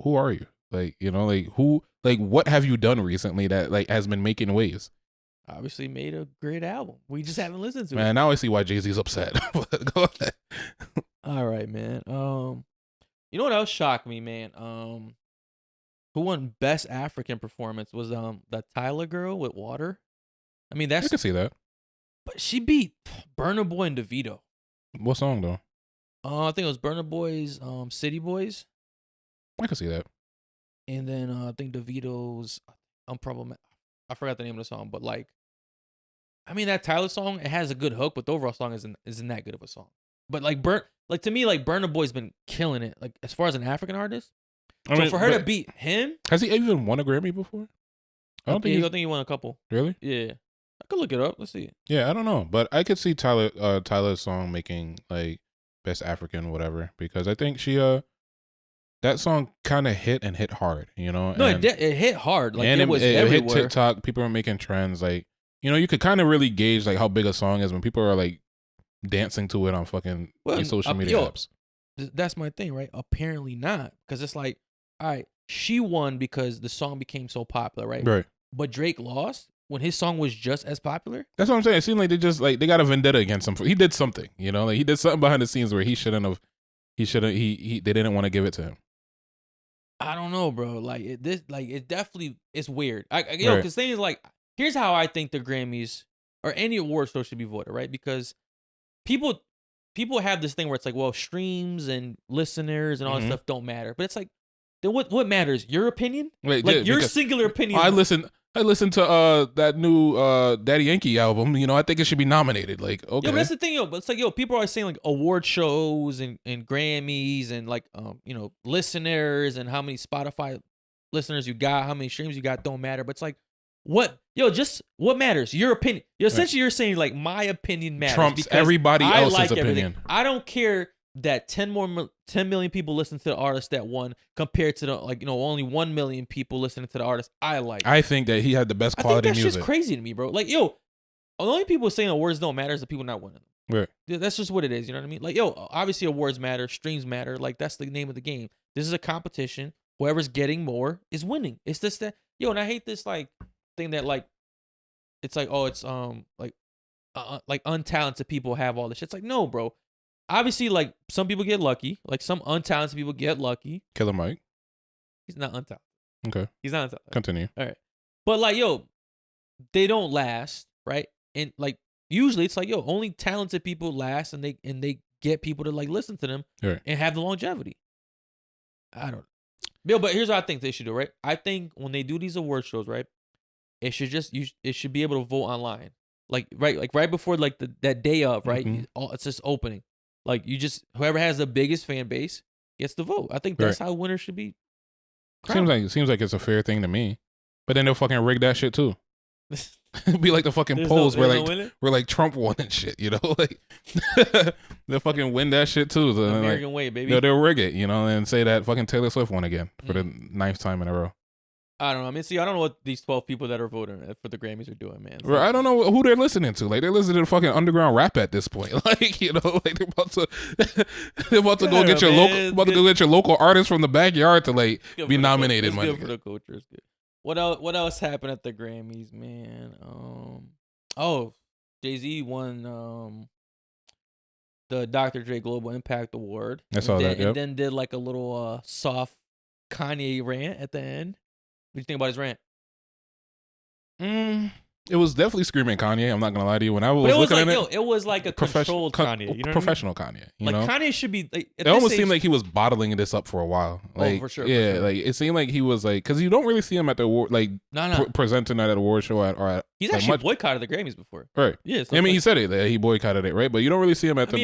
are you? Like, like who, like, what have you done recently that like has been making waves? obviously made a great album. We just haven't listened to it. Man, now I see why Jay-Z's upset. Go ahead. All right, man. You know what else shocked me, man? Who won Best African Performance was that Tyler girl with Water. I mean, I can see that. But she beat Burna Boy and Davido. What song though? I think it was Burna Boy's City Boys. I can see that. And then I think Davido's Unproblematic. I forgot the name of the song, but like, I mean, that Tyler song, it has a good hook, but the overall song isn't that good of a song. But like to me, like Burna Boy's been killing it. Like as far as an African artist, for her to beat him, has he even won a Grammy before? I think he won a couple. Really? Yeah, I could look it up. Let's see. Yeah, I don't know, but I could see Tyler's song making like Best African whatever, because I think she that song kind of hit hard, you know. No, it hit hard. Like and it was it everywhere. hit TikTok. People are making trends. Like, you know, you could kind of really gauge like how big a song is when people are like dancing to it on fucking social media apps. That's my thing, right? Apparently not, because it's like, all right, she won because the song became so popular, right? Right. But Drake lost when his song was just as popular. That's what I'm saying. It seemed like they got a vendetta against him. He did something, you know, like he did something behind the scenes where he shouldn't have. They didn't want to give it to him. I don't know, bro. Like it definitely it's weird. Because things like, here's how I think the Grammys or any award show should be voted, right? Because people have this thing where it's like, well, streams and listeners and all that stuff don't matter, but it's like, then what matters? Your opinion? Wait, like your singular opinion. I listened to that new Daddy Yankee album. You know, I think it should be nominated. Like, okay, but that's the thing, but it's like, people are always saying like award shows and Grammys and like listeners and how many Spotify listeners you got, how many streams you got don't matter. But it's like, what matters? Your opinion. Essentially, you're saying like my opinion matters. Trumps everybody else's opinion. Everything. I don't care that 10 million people listen to the artist that won compared to the only 1 million people listening to the artist I like. I think that he had the best quality music. That's just crazy to me, bro. Like, the only people saying awards don't matter is the people not winning them. Right. That's just what it is. You know what I mean? Like, obviously awards matter, streams matter. Like, that's the name of the game. This is a competition. Whoever's getting more is winning. It's just that, and I hate this like thing that like, it's like, it's like untalented people have all this shit. It's like, no, bro. Obviously, like, some people get lucky. Like, some untalented people get lucky. Killer Mike. He's not untalented. Okay. He's not untalented. Continue. All right. But, like, they don't last, right? And, like, usually it's like, only talented people last and they get people to, like, listen to them and have the longevity. I don't know. But here's what I think they should do, right? I think when they do these award shows, right, it should be able to vote online. Like, right before, like, that day of, right? Mm-hmm. It's just opening. Like, whoever has the biggest fan base gets the vote. I think that's how winners should be. Seems like it's a fair thing to me. But then they'll fucking rig that shit too. Be like the fucking polls where Trump won and shit, you know? Like, they'll fucking win that shit too. So the American way, baby. They'll rig it, you know, and say that fucking Taylor Swift won again for the 9th time in a row. I don't know. I mean, I don't know what these 12 people that are voting for the Grammys are doing, man. Right, I don't know who they're listening to. Like, they're listening to fucking underground rap at this point. Like, you know, like they're about to go get your local artist from the backyard to like be nominated. It's good for the culture. It's good. What else happened at the Grammys, man? Jay-Z won the Dr. Dre Global Impact Award. I saw that. And then did like a little soft Kanye rant at the end. What do you think about his rant? It was definitely screaming Kanye. I'm not gonna lie to you. When I was looking at it, it was like a controlled Kanye. You know professional Kanye. You know? Kanye should be. Like, it almost seemed like he was bottling this up for a while. Like, for sure. Yeah, like it seemed like he was like, because you don't really see him at the award, like presenting at an award show at. He's actually boycotted the Grammys before. Right. Yeah. I mean, he said it that he boycotted it, right? But you don't really see him at the.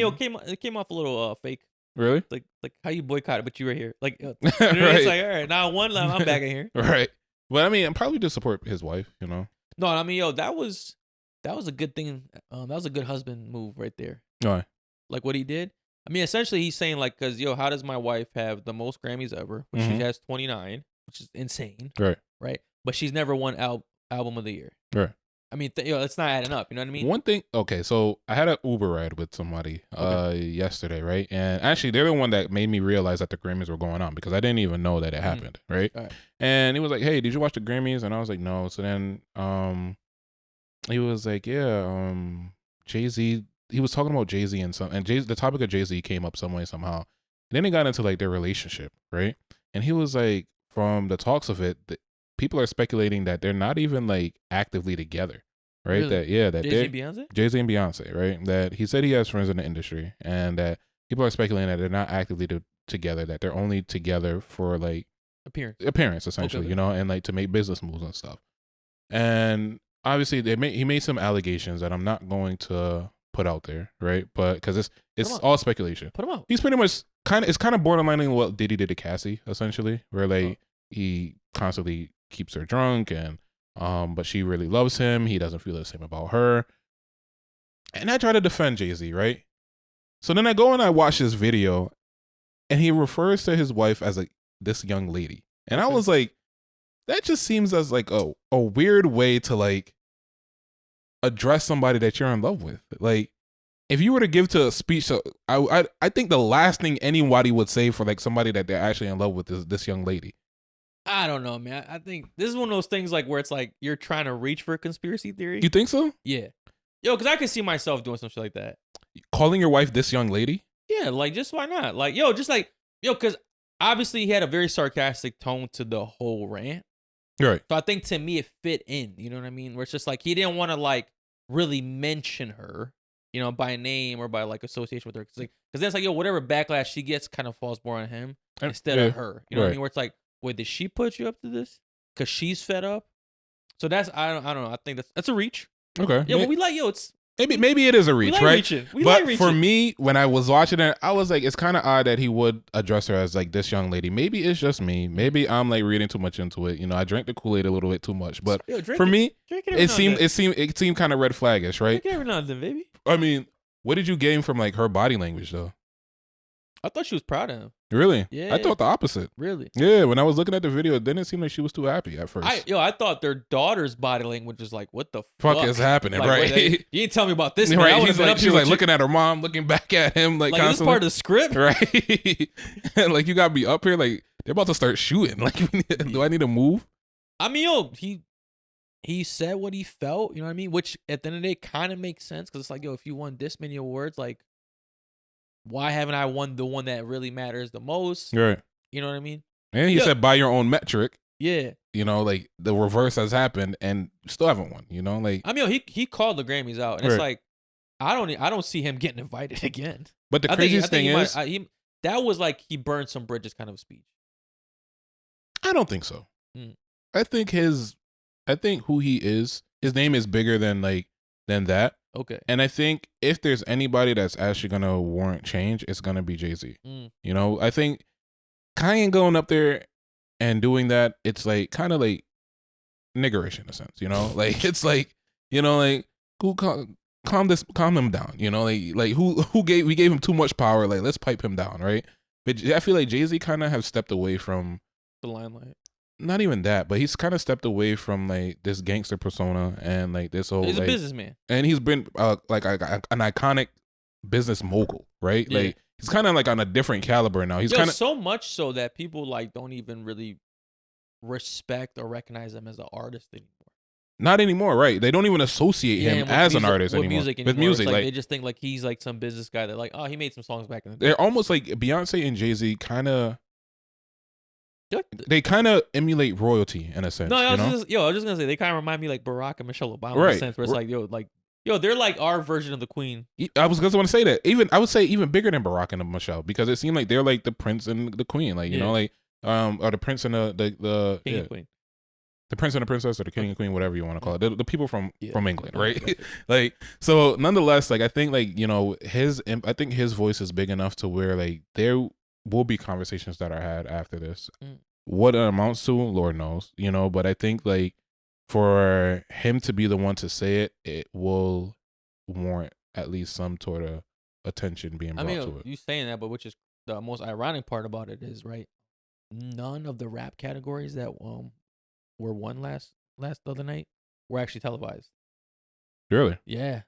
It came off a little fake. Really? Like how you boycott it, but you were here. Like, right. It's like, all right, now I'm back in here. Right. But I mean, I'm probably just support his wife, you know. No, I mean, that was a good thing. That was a good husband move right there. Why? Like what he did. I mean, essentially, he's saying like, because how does my wife have the most Grammys ever? Which she has 29, which is insane. Right. Right. But she's never won album of the year. Right. I mean, it's not adding up. You know what I mean? One thing. Okay, so I had an Uber ride with somebody yesterday, right? And actually, they're the one that made me realize that the Grammys were going on because I didn't even know that it happened, right? And he was like, "Hey, did you watch the Grammys?" And I was like, "No." So then, he was like, yeah, Jay-Z. He was talking about Jay-Z and the topic of Jay-Z came up some way somehow. And then they got into like their relationship, right? And he was like, from the talks of it, people are speculating that they're not even like actively together, right? Really? That yeah, that Jay-Z and Beyonce? Jay-Z and Beyonce, right? That he said he has friends in the industry, and that people are speculating that they're not actively together, that they're only together for like appearance essentially, Okay. you know, and like to make business moves and stuff. And obviously, he made some allegations that I'm not going to put out there, right? But because it's all speculation. Put him out. He's pretty much it's kind of borderlining what Diddy did to Cassie, essentially, where like he constantly keeps her drunk and but she really loves him. He doesn't feel the same about her. And I try to defend Jay-Z, right? So then I go and I watch this video, and he refers to his wife as like this young lady, and I was like, that just seems as like a weird way to like address somebody that you're in love with. Like, if you were to give to a speech, so I think the last thing anybody would say for like somebody that they're actually in love with is this young lady. I don't know, man. I think this is one of those things like where it's like you're trying to reach for a conspiracy theory. You think so? Yeah. Yo, because I can see myself doing some shit like that. Calling your wife this young lady? Yeah, like just why not? Like, because obviously he had a very sarcastic tone to the whole rant. Right. So I think to me it fit in. You know what I mean? Where it's just like he didn't want to like really mention her, you know, by name or by like association with her. Because then it's like, yo, whatever backlash she gets kind of falls more on him instead of her. You know what I mean? Where it's like, wait, did she put you up to this? Because she's fed up. So that's I don't know. I think that's a reach. Okay. Yeah, but we like, yo, it's maybe it is a reach, we like right? reaching. But for me, when I was watching it, I was like, it's kind of odd that he would address her as like this young lady. Maybe it's just me. Maybe I'm like reading too much into it. You know, I drank the Kool-Aid a little bit too much. But for me, it seemed kind of red flaggish, right? Drink it every now and then, baby. I mean, what did you gain from like her body language though? I thought she was proud of him. Really? Yeah. I thought the opposite. Really? Yeah. When I was looking at the video, it didn't seem like she was too happy at first. I thought their daughter's body language was like, what the fuck is happening, like, right? You didn't tell me about this, man. Right. She's like looking at her mom, looking back at him, like constantly. This is part of the script, right? Like, you got me up here, like they're about to start shooting. Like, do I need to move? I mean, yo, he said what he felt. You know what I mean? Which at the end of the day kind of makes sense because it's like, yo, if you won this many awards, like, why haven't I won the one that really matters the most? Right. You know what I mean? And he said, by your own metric. Yeah. You know, like the reverse has happened and you still haven't won, you know? Like, I mean, he called the Grammys out and it's like, I don't see him getting invited again. But the craziest thing is that was like he burned some bridges kind of speech. I don't think so. I think who he is, his name is bigger than that. Okay. And I think if there's anybody that's actually gonna warrant change, it's gonna be Jay-Z. You know, I think Kanye going up there and doing that, it's like kind of like niggerish in a sense, you know? Like, it's like, you know, like, who calm him down, you know? Like we gave him too much power, like let's pipe him down, right? But I feel like Jay-Z kind of have stepped away from the limelight. Not even that, but he's kind of stepped away from like this gangster persona and like this whole. He's a businessman, and he's been like an iconic business mogul, right? Yeah. Like he's kind of like on a different caliber now. He's kind of so much so that people like don't even really respect or recognize him as an artist anymore. Not anymore, right? They don't even associate him as an artist anymore. With music, like they just think like he's like some business guy that like, oh, he made some songs back in the day. They're almost like Beyonce and Jay-Z kind of. They kind of emulate royalty in a sense. No, I was just gonna say they kind of remind me like Barack and Michelle Obama in a sense, where it's like, they're like our version of the Queen. I was gonna say that. I would say even bigger than Barack and Michelle because it seemed like they're like the prince and the queen, like you know, like or the prince and the king and queen, the prince and the princess, or the king and queen, whatever you want to call it. The people from England, right? Like so, nonetheless, like I think like you know I think his voice is big enough to where like there will be conversations that are had after this. What it amounts to, Lord knows, you know, but I think like for him to be the one to say it, it will warrant at least some sort of attention being brought to it. You saying that, but which is the most ironic part about it is, right, none of the rap categories that were won last other night were actually televised. Really? Yeah.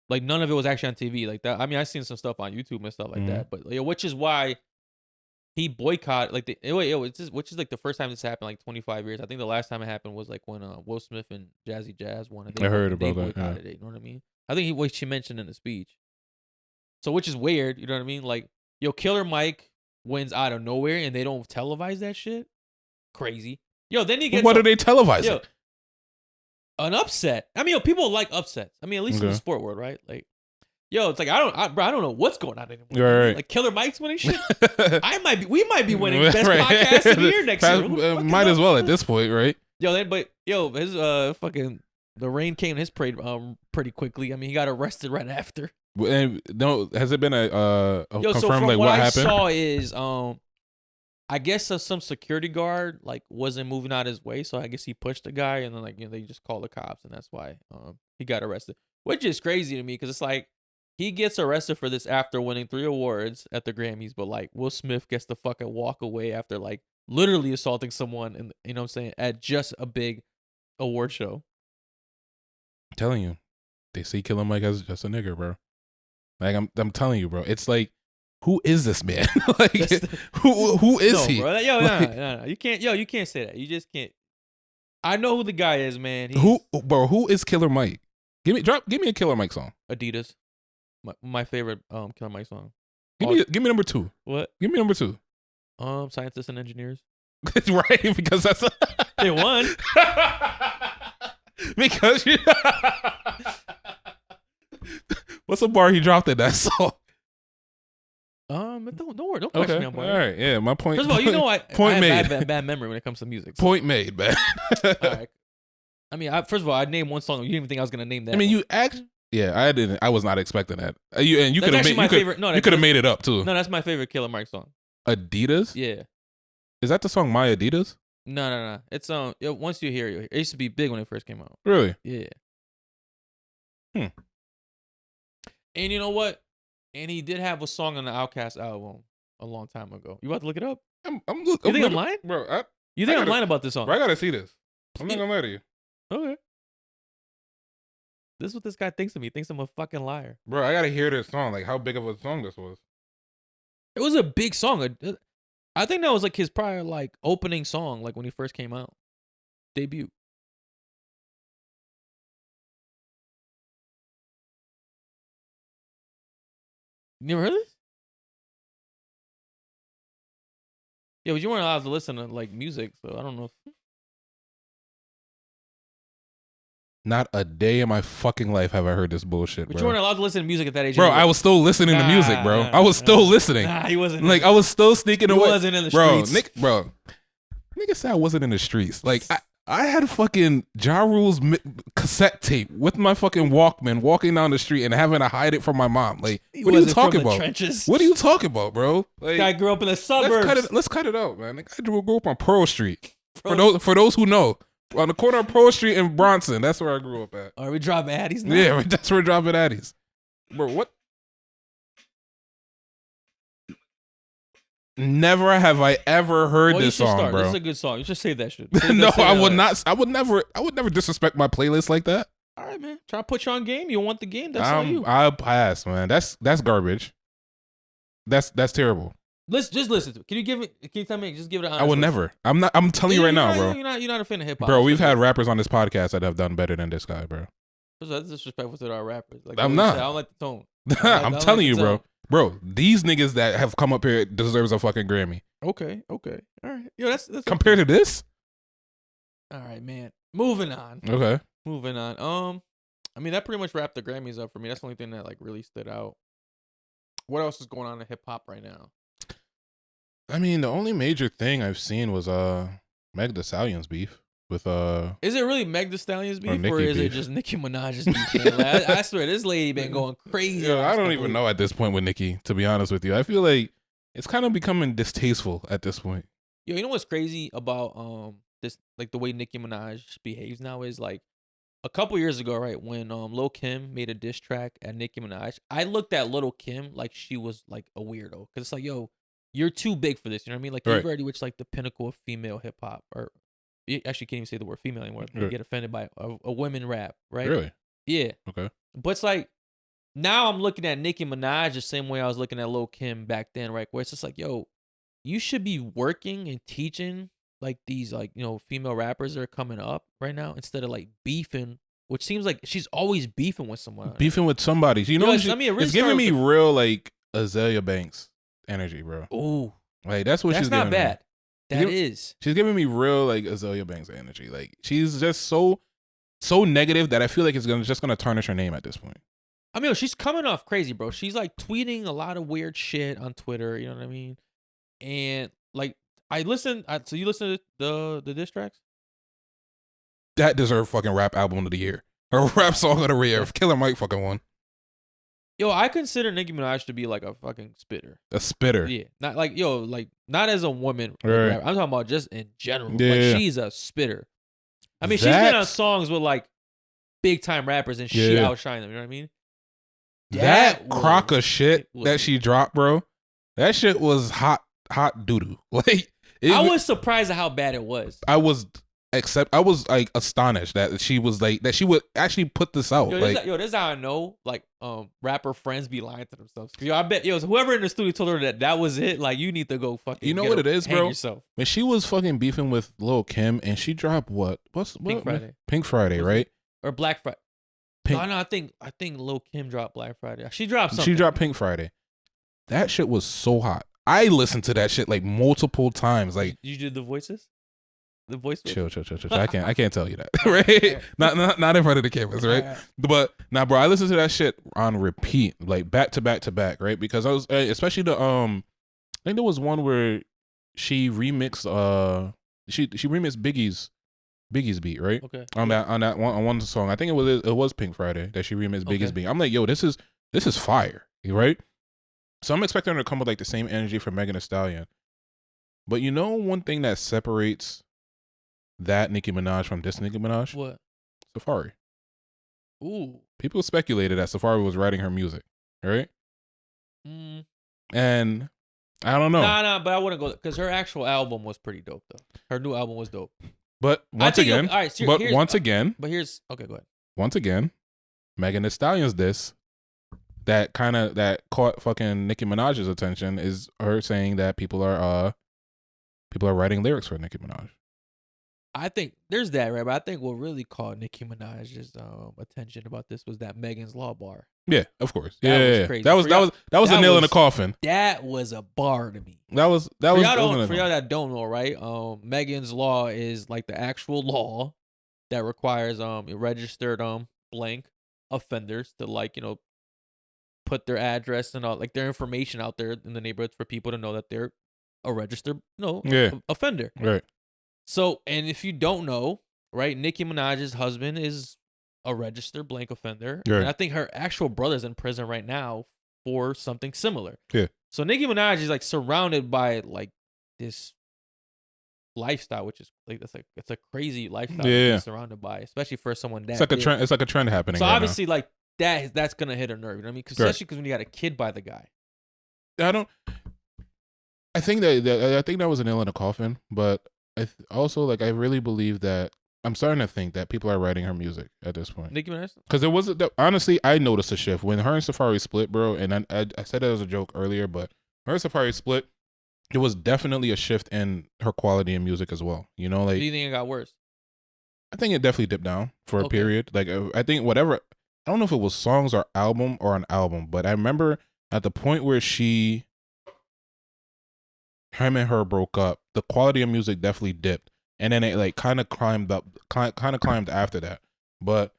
Like none of it was actually on TV like that. I mean, I've seen some stuff on YouTube and stuff like that, but which is why he boycotted like which is like the first time this happened in like 25 years. I think the last time it happened was like when Will Smith and Jazzy Jazz won. And I heard they about that. boycotted it. You know what I mean? I think she mentioned in the speech. So which is weird. You know what I mean? Like, yo, Killer Mike wins out of nowhere and they don't televise that shit. Crazy. Yo, then he gets. What are they televising? Yo, an upset. I mean, yo, people like upsets. I mean, at least in the sport world, right? Like, yo, it's like I don't know what's going on anymore. Right. Like Killer Mike's winning shit. We might be winning best podcast of the year next year. Might as well at this point, right? Yo, his fucking the rain came in his parade pretty quickly. I mean, he got arrested right after. And has it been a confirmed so from like what happened? I saw is I guess some security guard like wasn't moving out his way, so I guess he pushed the guy, and then like they just called the cops, and that's why he got arrested. Which is crazy to me because it's like he gets arrested for this after winning 3 awards at the Grammys, but like Will Smith gets to fucking walk away after like literally assaulting someone, and you know what I'm saying, at just a big award show. I'm telling you, they see Killer Mike as just a nigger, bro. Like I'm telling you, bro. It's like, who is this man? Like, who is he? Bro. Yo, like, no. You can't say that. You just can't. I know who the guy is, man. Who is Killer Mike? Give me a Killer Mike song. Adidas, my favorite Killer Mike song. Give me number 2. What? Give me number 2. Scientists and Engineers. Right, because that's they won. Because you. What's the bar he dropped in that song? Don't worry, don't question me on All right, yeah, my point. First of all, you know I made. have bad memory when it comes to music. So. Point made, man. All right. I mean, first of all, I named one song. You didn't even think I was gonna name that. I mean, one. you act. Yeah, I didn't. I was not expecting that. You could have made my favorite. No, you could have made it up too. No, that's my favorite Killer Mike song. Adidas. Yeah. Is that the song My Adidas? No. It's once you hear it used to be big when it first came out. Really? Yeah. And you know what? And he did have a song on the Outkast album a long time ago. You about to look it up? I'm you think I'm lying? Bro, you think I'm lying about this song? Bro, I gotta see this. I'm not gonna lie to you. Okay. This is what this guy thinks of me. He thinks I'm a fucking liar. Bro, I gotta hear this song. Like, how big of a song this was. It was a big song. I think that was like his prior like opening song, like when he first came out. Debut. You never heard this? Yeah, but you weren't allowed to listen to like music, so I don't know. Not a day in my fucking life have I heard this bullshit, But bro. you weren't allowed to listen to music at that age. Bro, I was still listening to music, bro. I was still listening. Nah, he wasn't. Like, I was still sneaking away. He wasn't in the streets. Nigga said I wasn't in the streets. Like, I had fucking Ja Rule's cassette tape with my fucking Walkman walking down the street and having to hide it from my mom. Like, what are you talking about? Trenches. What are you talking about, bro? Like, guy grew up in the suburbs. Let's cut it out, man. Like, I grew up on Pearl Street. For those who know, on the corner of Pearl Street and Bronson, that's where I grew up at. Are we dropping Addies now? Yeah, that's where we're dropping Addies. Bro, what? Never have I ever heard this song, bro. This is a good song. You should save that shit. No, I would not. I would never disrespect my playlist like that. All right, man. Try to put you on game. You want the game? That's all you. I'll pass, man. That's garbage. That's terrible. Let's just listen to it. Can you tell me? Just give it an honest I would never. I'm not. I'm telling you right now, bro. You're not a fan of hip hop, bro. We've had rappers on this podcast that have done better than this guy, bro. That's disrespectful to our rappers. Like, I'm not. I don't like the tone. I'm telling you, bro. Bro, these niggas that have come up here deserves a fucking Grammy. Okay. All right. Yo, that's compared to this. All right, man. Moving on. Okay. Moving on. I mean, that pretty much wrapped the Grammys up for me. That's the only thing that like really stood out. What else is going on in hip hop right now? I mean, the only major thing I've seen was Meg Thee Stallion's beef with Is it really Meg Thee Stallion's beef or is it just Nicki Minaj's beef? Man? Like, I swear this lady been going crazy. Yeah, I don't even know at this point with Nicki, to be honest with you. I feel like it's kind of becoming distasteful at this point. Yo, you know what's crazy about this, like the way Nicki Minaj behaves now is like a couple years ago, right, when Lil Kim made a diss track at Nicki Minaj, I looked at Lil Kim like she was like a weirdo, because it's like, yo, you're too big for this. You know what I mean? Like, you've already reached like the pinnacle of female hip hop, or you actually can't even say the word female anymore. You get offended by a women rap, right? Really? Yeah. Okay. But it's like now I'm looking at Nicki Minaj the same way I was looking at Lil Kim back then, right? Where it's just like, yo, you should be working and teaching like these like female rappers that are coming up right now instead of like beefing, which seems like she's always beefing with someone. Beefing with somebody. You know, it's giving me real like Azalea Banks energy, bro. Ooh, like that's what she's giving me. That's not bad. She's giving me real like Azalea Banks energy. Like she's just so negative that I feel like it's just gonna tarnish her name at this point. I mean, she's coming off crazy, bro. She's like tweeting a lot of weird shit on Twitter. You know what I mean? And like, so you listen to the diss tracks? That deserved fucking rap album of the year. Or rap song of the year. If Killer Mike fucking won. Yo, I consider Nicki Minaj to be like a fucking spitter. A spitter. Yeah. Not like, not as a woman. Right. Rapper. I'm talking about just in general. Yeah, like, she's a spitter. I mean, she's been on songs with like big time rappers and she outshine them. You know what I mean? That crock of shit that she dropped, bro. That shit was hot doo-doo. Like I was surprised at how bad it was. I was like astonished that she was like that she would actually put this out. This is how I know like rapper friends be lying to themselves. Yo, I bet whoever in the studio told her that was it. Like you need to go fucking. You know what it is, bro? Yourself. When she was fucking beefing with Lil Kim and she dropped what? Pink Friday, right? Or Black Friday. No, I think Lil Kim dropped Black Friday. She dropped something. She dropped Pink Friday. That shit was so hot. I listened to that shit like multiple times. Like you did the voices. The voice. Chill. I can't tell you that, right? Not in front of the cameras, right? But nah, bro, I listened to that shit on repeat, like back to back, right? Because I was especially the I think there was one where she remixed she remixed Biggie's beat, right? Okay. On one song, I think it was Pink Friday that she remixed Biggie's beat. I'm like, yo, this is fire, right? So I'm expecting her to come with like the same energy for Megan Thee Stallion. But you know one thing that separates that Nicki Minaj from this Nicki Minaj? What? Safari. Ooh. People speculated that Safari was writing her music, right? And I don't know. Nah, but I wouldn't go because her actual album was pretty dope though. Her new album was dope. But once again, go ahead. Once again, Megan Thee Stallion's diss that caught fucking Nicki Minaj's attention is her saying that people are writing lyrics for Nicki Minaj. I think there's that, right? But I think what really caught Nicki Minaj's attention about this was that Megan's Law bar. Yeah, of course. That was crazy. That was a nail in the coffin. That was a bar to me. For y'all that don't know, right? Megan's Law is like the actual law that requires registered blank offenders to put their address and all like their information out there in the neighborhoods for people to know that they're a registered offender. Right. So, and if you don't know, right, Nicki Minaj's husband is a registered blank offender. Right. And I think her actual brother's in prison right now for something similar. Yeah. So Nicki Minaj is like surrounded by like this lifestyle, which is like it's a crazy lifestyle to be surrounded by, especially for someone that it's like a trend. It's like a trend happening. So right obviously, now. like that's gonna hit a nerve. You know what I mean? Especially because when you got a kid by the guy. I think that was a nail in the coffin, but also like I really believe that I'm starting to think that people are writing her music at this point. Nicki Minaj? Because honestly, I noticed a shift when her and Safari split, bro. And I said that as a joke earlier, but her and Safari split. It was definitely a shift in her quality in music as well. You know, like. Do you think it got worse? I think it definitely dipped down for a period. Like I think whatever. I don't know if it was songs or album or an album, but I remember at the point where him and her broke up, the quality of music definitely dipped, and then it like kind of climbed after that. But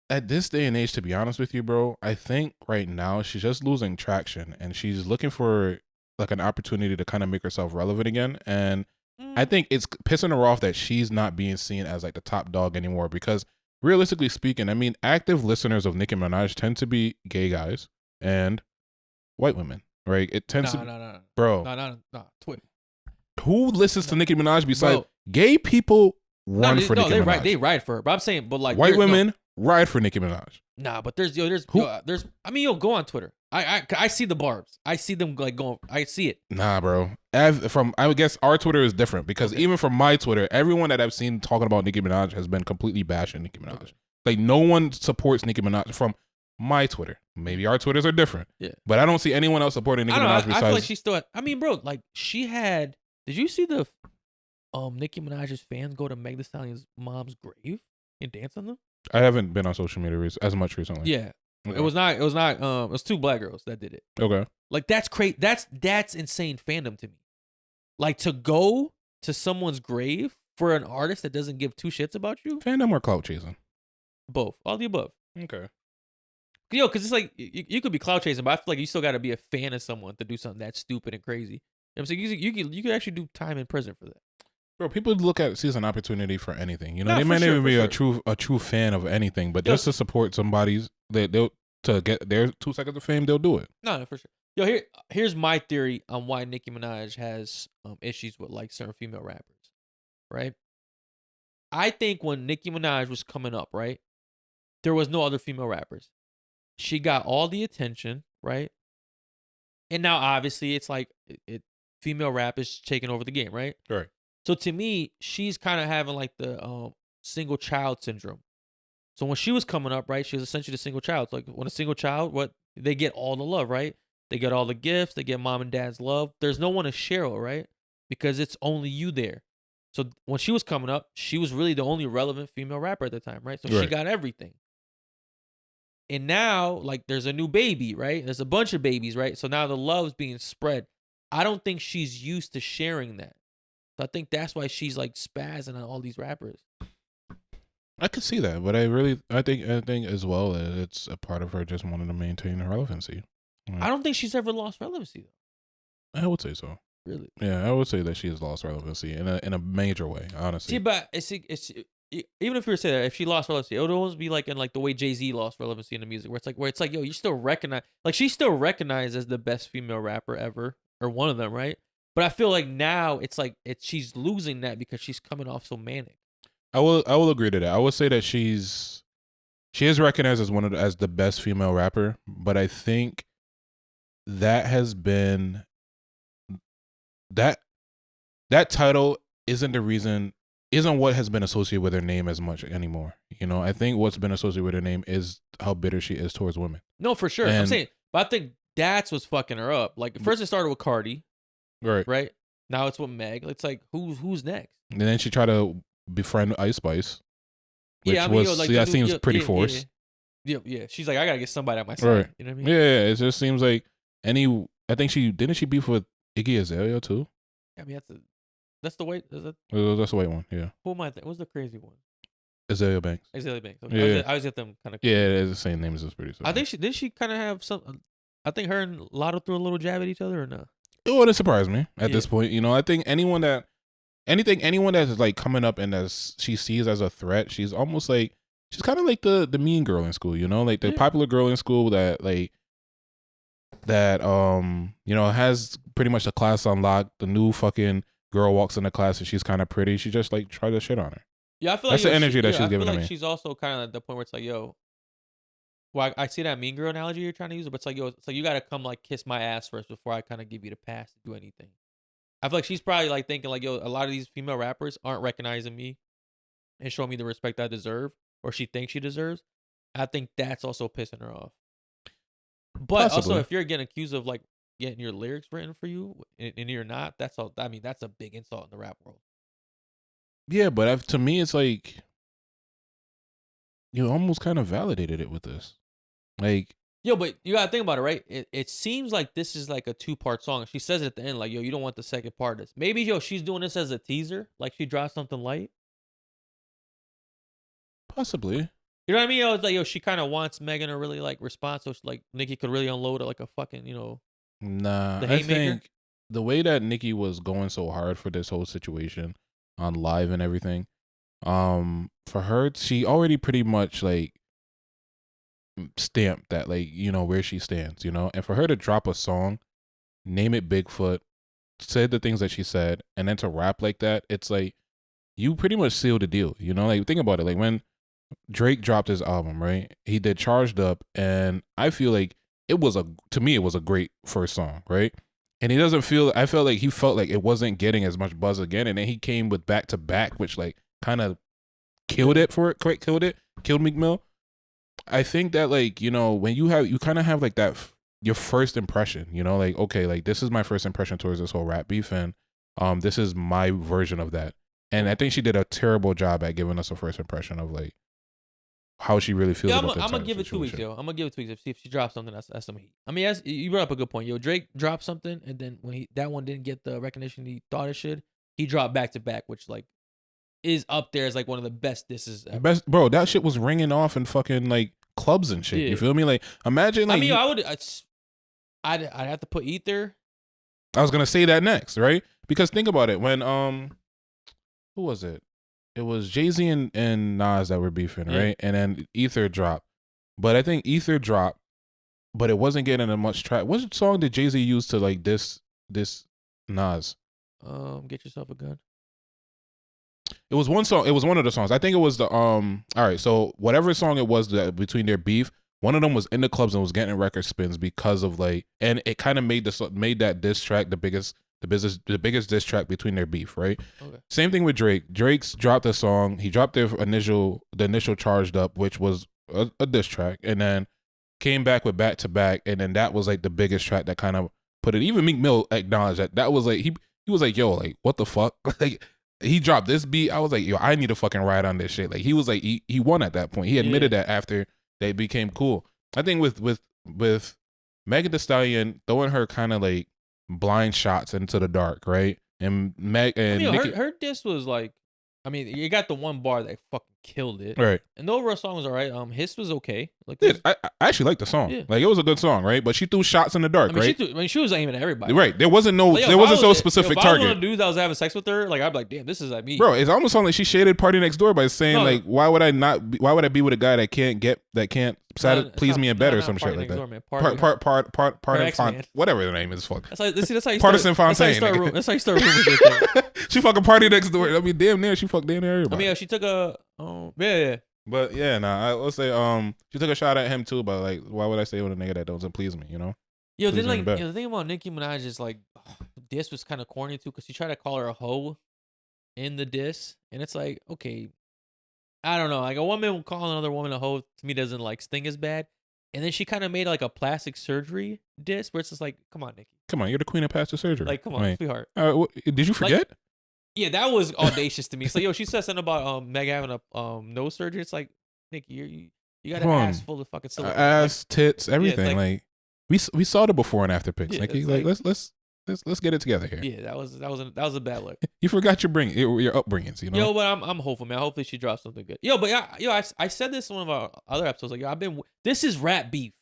at this day and age, to be honest with you, bro, I think right now she's just losing traction, and she's looking for like an opportunity to kind of make herself relevant again. And I think it's pissing her off that she's not being seen as like the top dog anymore. Because realistically speaking, I mean, active listeners of Nicki Minaj tend to be gay guys and white women. Right, it tends to bro. No. Twit. Who listens to Nicki Minaj besides gay people? Run for Nicki Minaj. They ride for her. But I'm saying, but like white women ride for Nicki Minaj. Nah, but there's I mean, go on Twitter. I see the barbs. I see them like going. I see it. Nah, bro. I would guess our Twitter is different because even from my Twitter, everyone that I've seen talking about Nicki Minaj has been completely bashing Nicki Minaj. Like no one supports Nicki Minaj from my Twitter. Maybe our Twitters are different. Yeah. But I don't see anyone else supporting Nicki Minaj besides. I feel like she still. I mean, bro, like she had. Did you see the Nicki Minaj's fans go to Meg Thee Stallion's mom's grave and dance on them? I haven't been on social media as much recently. Yeah. Okay. It was not. It was 2 black girls that did it. Okay. Like that's crazy. That's insane fandom to me. Like to go to someone's grave for an artist that doesn't give 2 shits about you. Fandom or clout chasing? Both. All the above. Okay. Yo, because it's like you could be clout chasing, but I feel like you still got to be a fan of someone to do something that stupid and crazy. You know what I'm saying? You could actually do time in prison for that. Bro, people look at see as an opportunity for anything. You know, Nah, they might not even be a true fan of anything, but just to support somebody's they'll to get their 2 seconds of fame, they'll do it. No, for sure. Yo, here's my theory on why Nicki Minaj has issues with like certain female rappers, right? I think when Nicki Minaj was coming up, right, there was no other female rappers. She got all the attention, right? And now obviously it's like female rap is taking over the game, right? Right. So to me, she's kind of having like the single child syndrome. So when she was coming up, right, she was essentially the single child. It's like when a single child, what they get all the love, right? They get all the gifts, they get mom and dad's love. There's no one to share it, right? Because it's only you there. So when she was coming up, she was really the only relevant female rapper at the time, right? So she got everything. And now, like, there's a new baby, right? There's a bunch of babies, right? So now the love's being spread. I don't think she's used to sharing that. So I think that's why she's like spazzing on all these rappers. I could see that, but I think as well that it's a part of her just wanting to maintain her relevancy. I don't think she's ever lost relevancy though. I would say so. Really? Yeah, I would say that she has lost relevancy in a major way, honestly. See, but it's even if you were to say that, if she lost relevancy, it would almost be like in like the way Jay-Z lost relevancy in the music, where it's like, yo, you still recognize, like she's still recognized as the best female rapper ever, or one of them, right? But I feel like now it's like she's losing that because she's coming off so manic. I will agree to that. I would say that she is recognized as as the best female rapper, but I think that has been that title isn't what has been associated with her name as much anymore. You know, I think what's been associated with her name is how bitter she is towards women. No, for sure. I'm saying, but I think that's what's fucking her up. Like first it started with Cardi, right? Now it's with Meg. It's like who's next? And then she tried to befriend Ice Spice, which that seems pretty forced. Yeah. She's like, I gotta get somebody on my side. Right. You know what I mean? Yeah. It just seems like I think she beef with Iggy Azalea too. I mean, that's the white. That's the white one. Yeah. Who am I? What's the crazy one? Azalea Banks. Azalea Banks. Okay. Yeah. I was at them kind of. Yeah, it's the same name as this pretty. I think she kind of have some. I think her and Lotto threw a little jab at each other, or no? It wouldn't surprise me at this point. You know, I think anyone that's like coming up and as she sees as a threat, she's almost like she's kind of like the mean girl in school. You know, like the popular girl in school that you know has pretty much the class on lock. The new fucking girl walks into class and she's kind of pretty. She just like try to shit on her. Yeah, I feel that's like the energy that she's giving to me. She's also kind of at the point where it's like, yo, well, I see that mean girl analogy you're trying to use, but it's like, yo, it's like you got to come like kiss my ass first before I kind of give you the pass to do anything. I feel like she's probably like thinking like, yo, a lot of these female rappers aren't recognizing me and showing me the respect I deserve, or she thinks she deserves. I think that's also pissing her off. But Possibly. also, if you're getting accused of like getting your lyrics written for you and you're not, that's all. I mean, that's a big insult in the rap world. Yeah, but to me, it's like you almost kind of validated it with this. Like, yo, but you gotta think about it, right? It seems like this is like a 2-part song. She says it at the end, like, yo, you don't want the second part of this. Maybe, yo, she's doing this as a teaser, like she dropped something light. Possibly. You know what I mean? Yo, it's like, yo, she kind of wants Megan to really like respond, so she, like Nicki could really unload it like a fucking, you know. Nah, I think the way that Nicki was going so hard for this whole situation on live and everything, for her, she already pretty much like stamped that, like, you know, where she stands, you know, and for her to drop a song, name it Bigfoot, say the things that she said, and then to rap like that, it's like you pretty much sealed the deal, you know. Like, think about it, like when Drake dropped his album, right? He did Charged Up, and I feel like to me it was a great first song, right? And I felt like he felt like it wasn't getting as much buzz again, and then he came with Back to Back, which like kind of killed Meek Mill. I think that like, you know, when you kind of have like that your first impression, you know, like, okay, like this is my first impression towards this whole rap beef, and this is my version of that. And I think she did a terrible job at giving us a first impression of like how she really feels about the I'm gonna give it 2 weeks, yo. I'm gonna give it 2 weeks. See if she drops something. That's some heat. I mean, as you brought up a good point, yo. Drake dropped something, and then when that one didn't get the recognition he thought it should, he dropped back to back, which like is up there as like one of the best disses ever. Best, bro. That shit was ringing off in fucking like clubs and shit. Yeah. You feel me? Like, imagine. Like, I mean, I'd have to put Ether. I was gonna say that next, right? Because think about it. When who was it? It was Jay-Z and Nas that were beefing, right? And then Ether dropped. But I think Ether dropped, but it wasn't getting a much track. What song did Jay-Z use to like this Nas? Get Yourself a Gun. It was one song. It was one of the songs. I think it was the all right, so whatever song it was that between their beef, one of them was in the clubs and was getting record spins because of like, and it kind of made that diss track the biggest diss track between their beef, right? Okay. Same thing with Drake. Drake's dropped a song. He dropped the initial Charged Up, which was a diss track, and then came back with Back to Back, and then that was like the biggest track that kind of put it. Even Meek Mill acknowledged that was like he was like, yo, like what the fuck? Like he dropped this beat. I was like, yo, I need to fucking ride on this shit. Like he was like he won at that point. He admitted that after they became cool. I think with Megan Thee Stallion throwing her kind of like blind shots into the dark, right? And Nicki, her diss was like, I mean, you got the one bar that fucking killed it, right? And the overall song was alright. His was okay. Like, I actually liked the song. Yeah. Like it was a good song, right? But she threw shots in the dark, right? She was aiming at everybody, right? There wasn't no specific target. If I was one of the dudes that was having sex with her, like I'd be like, damn, this is like me, bro. It's almost like she shaded Party Next Door by saying like, why would I be with a guy that can't please me in bed or some shit like that? Part whatever the name is. Fuck. That's how you start. Partisan Fontaine. That's how you start rumors. She fucking Party Next Door. I mean, damn near she fucked damn near everybody. I mean, she took a yeah. But yeah, I will say she took a shot at him too. But like, why would I stay with a nigga that doesn't please me? You know. Yo, then like the thing about Nicki Minaj is like, diss was kind of corny too because she tried to call her a hoe in the diss, and it's like, okay, I don't know, like a woman calling another woman a hoe to me doesn't like sting as bad, and then she kind of made like a plastic surgery diss where it's just like, come on, Nicki, come on, you're the queen of plastic surgery. Like, come on, sweetheart. Did you forget? Like, yeah, that was audacious to me. So yo, she said something about Meg having a nose surgery. It's like, Nicki, you got an ass full of fucking silicone, ass, tits, everything. Like we saw the before and after pics. Nicki, like let's get it together here. Yeah, that was a bad look. You forgot your upbringings, you know. Yo, but I'm hopeful, man. Hopefully she drops something good. Yo, but I said this in one of our other episodes. Like, yo, this is rap beef.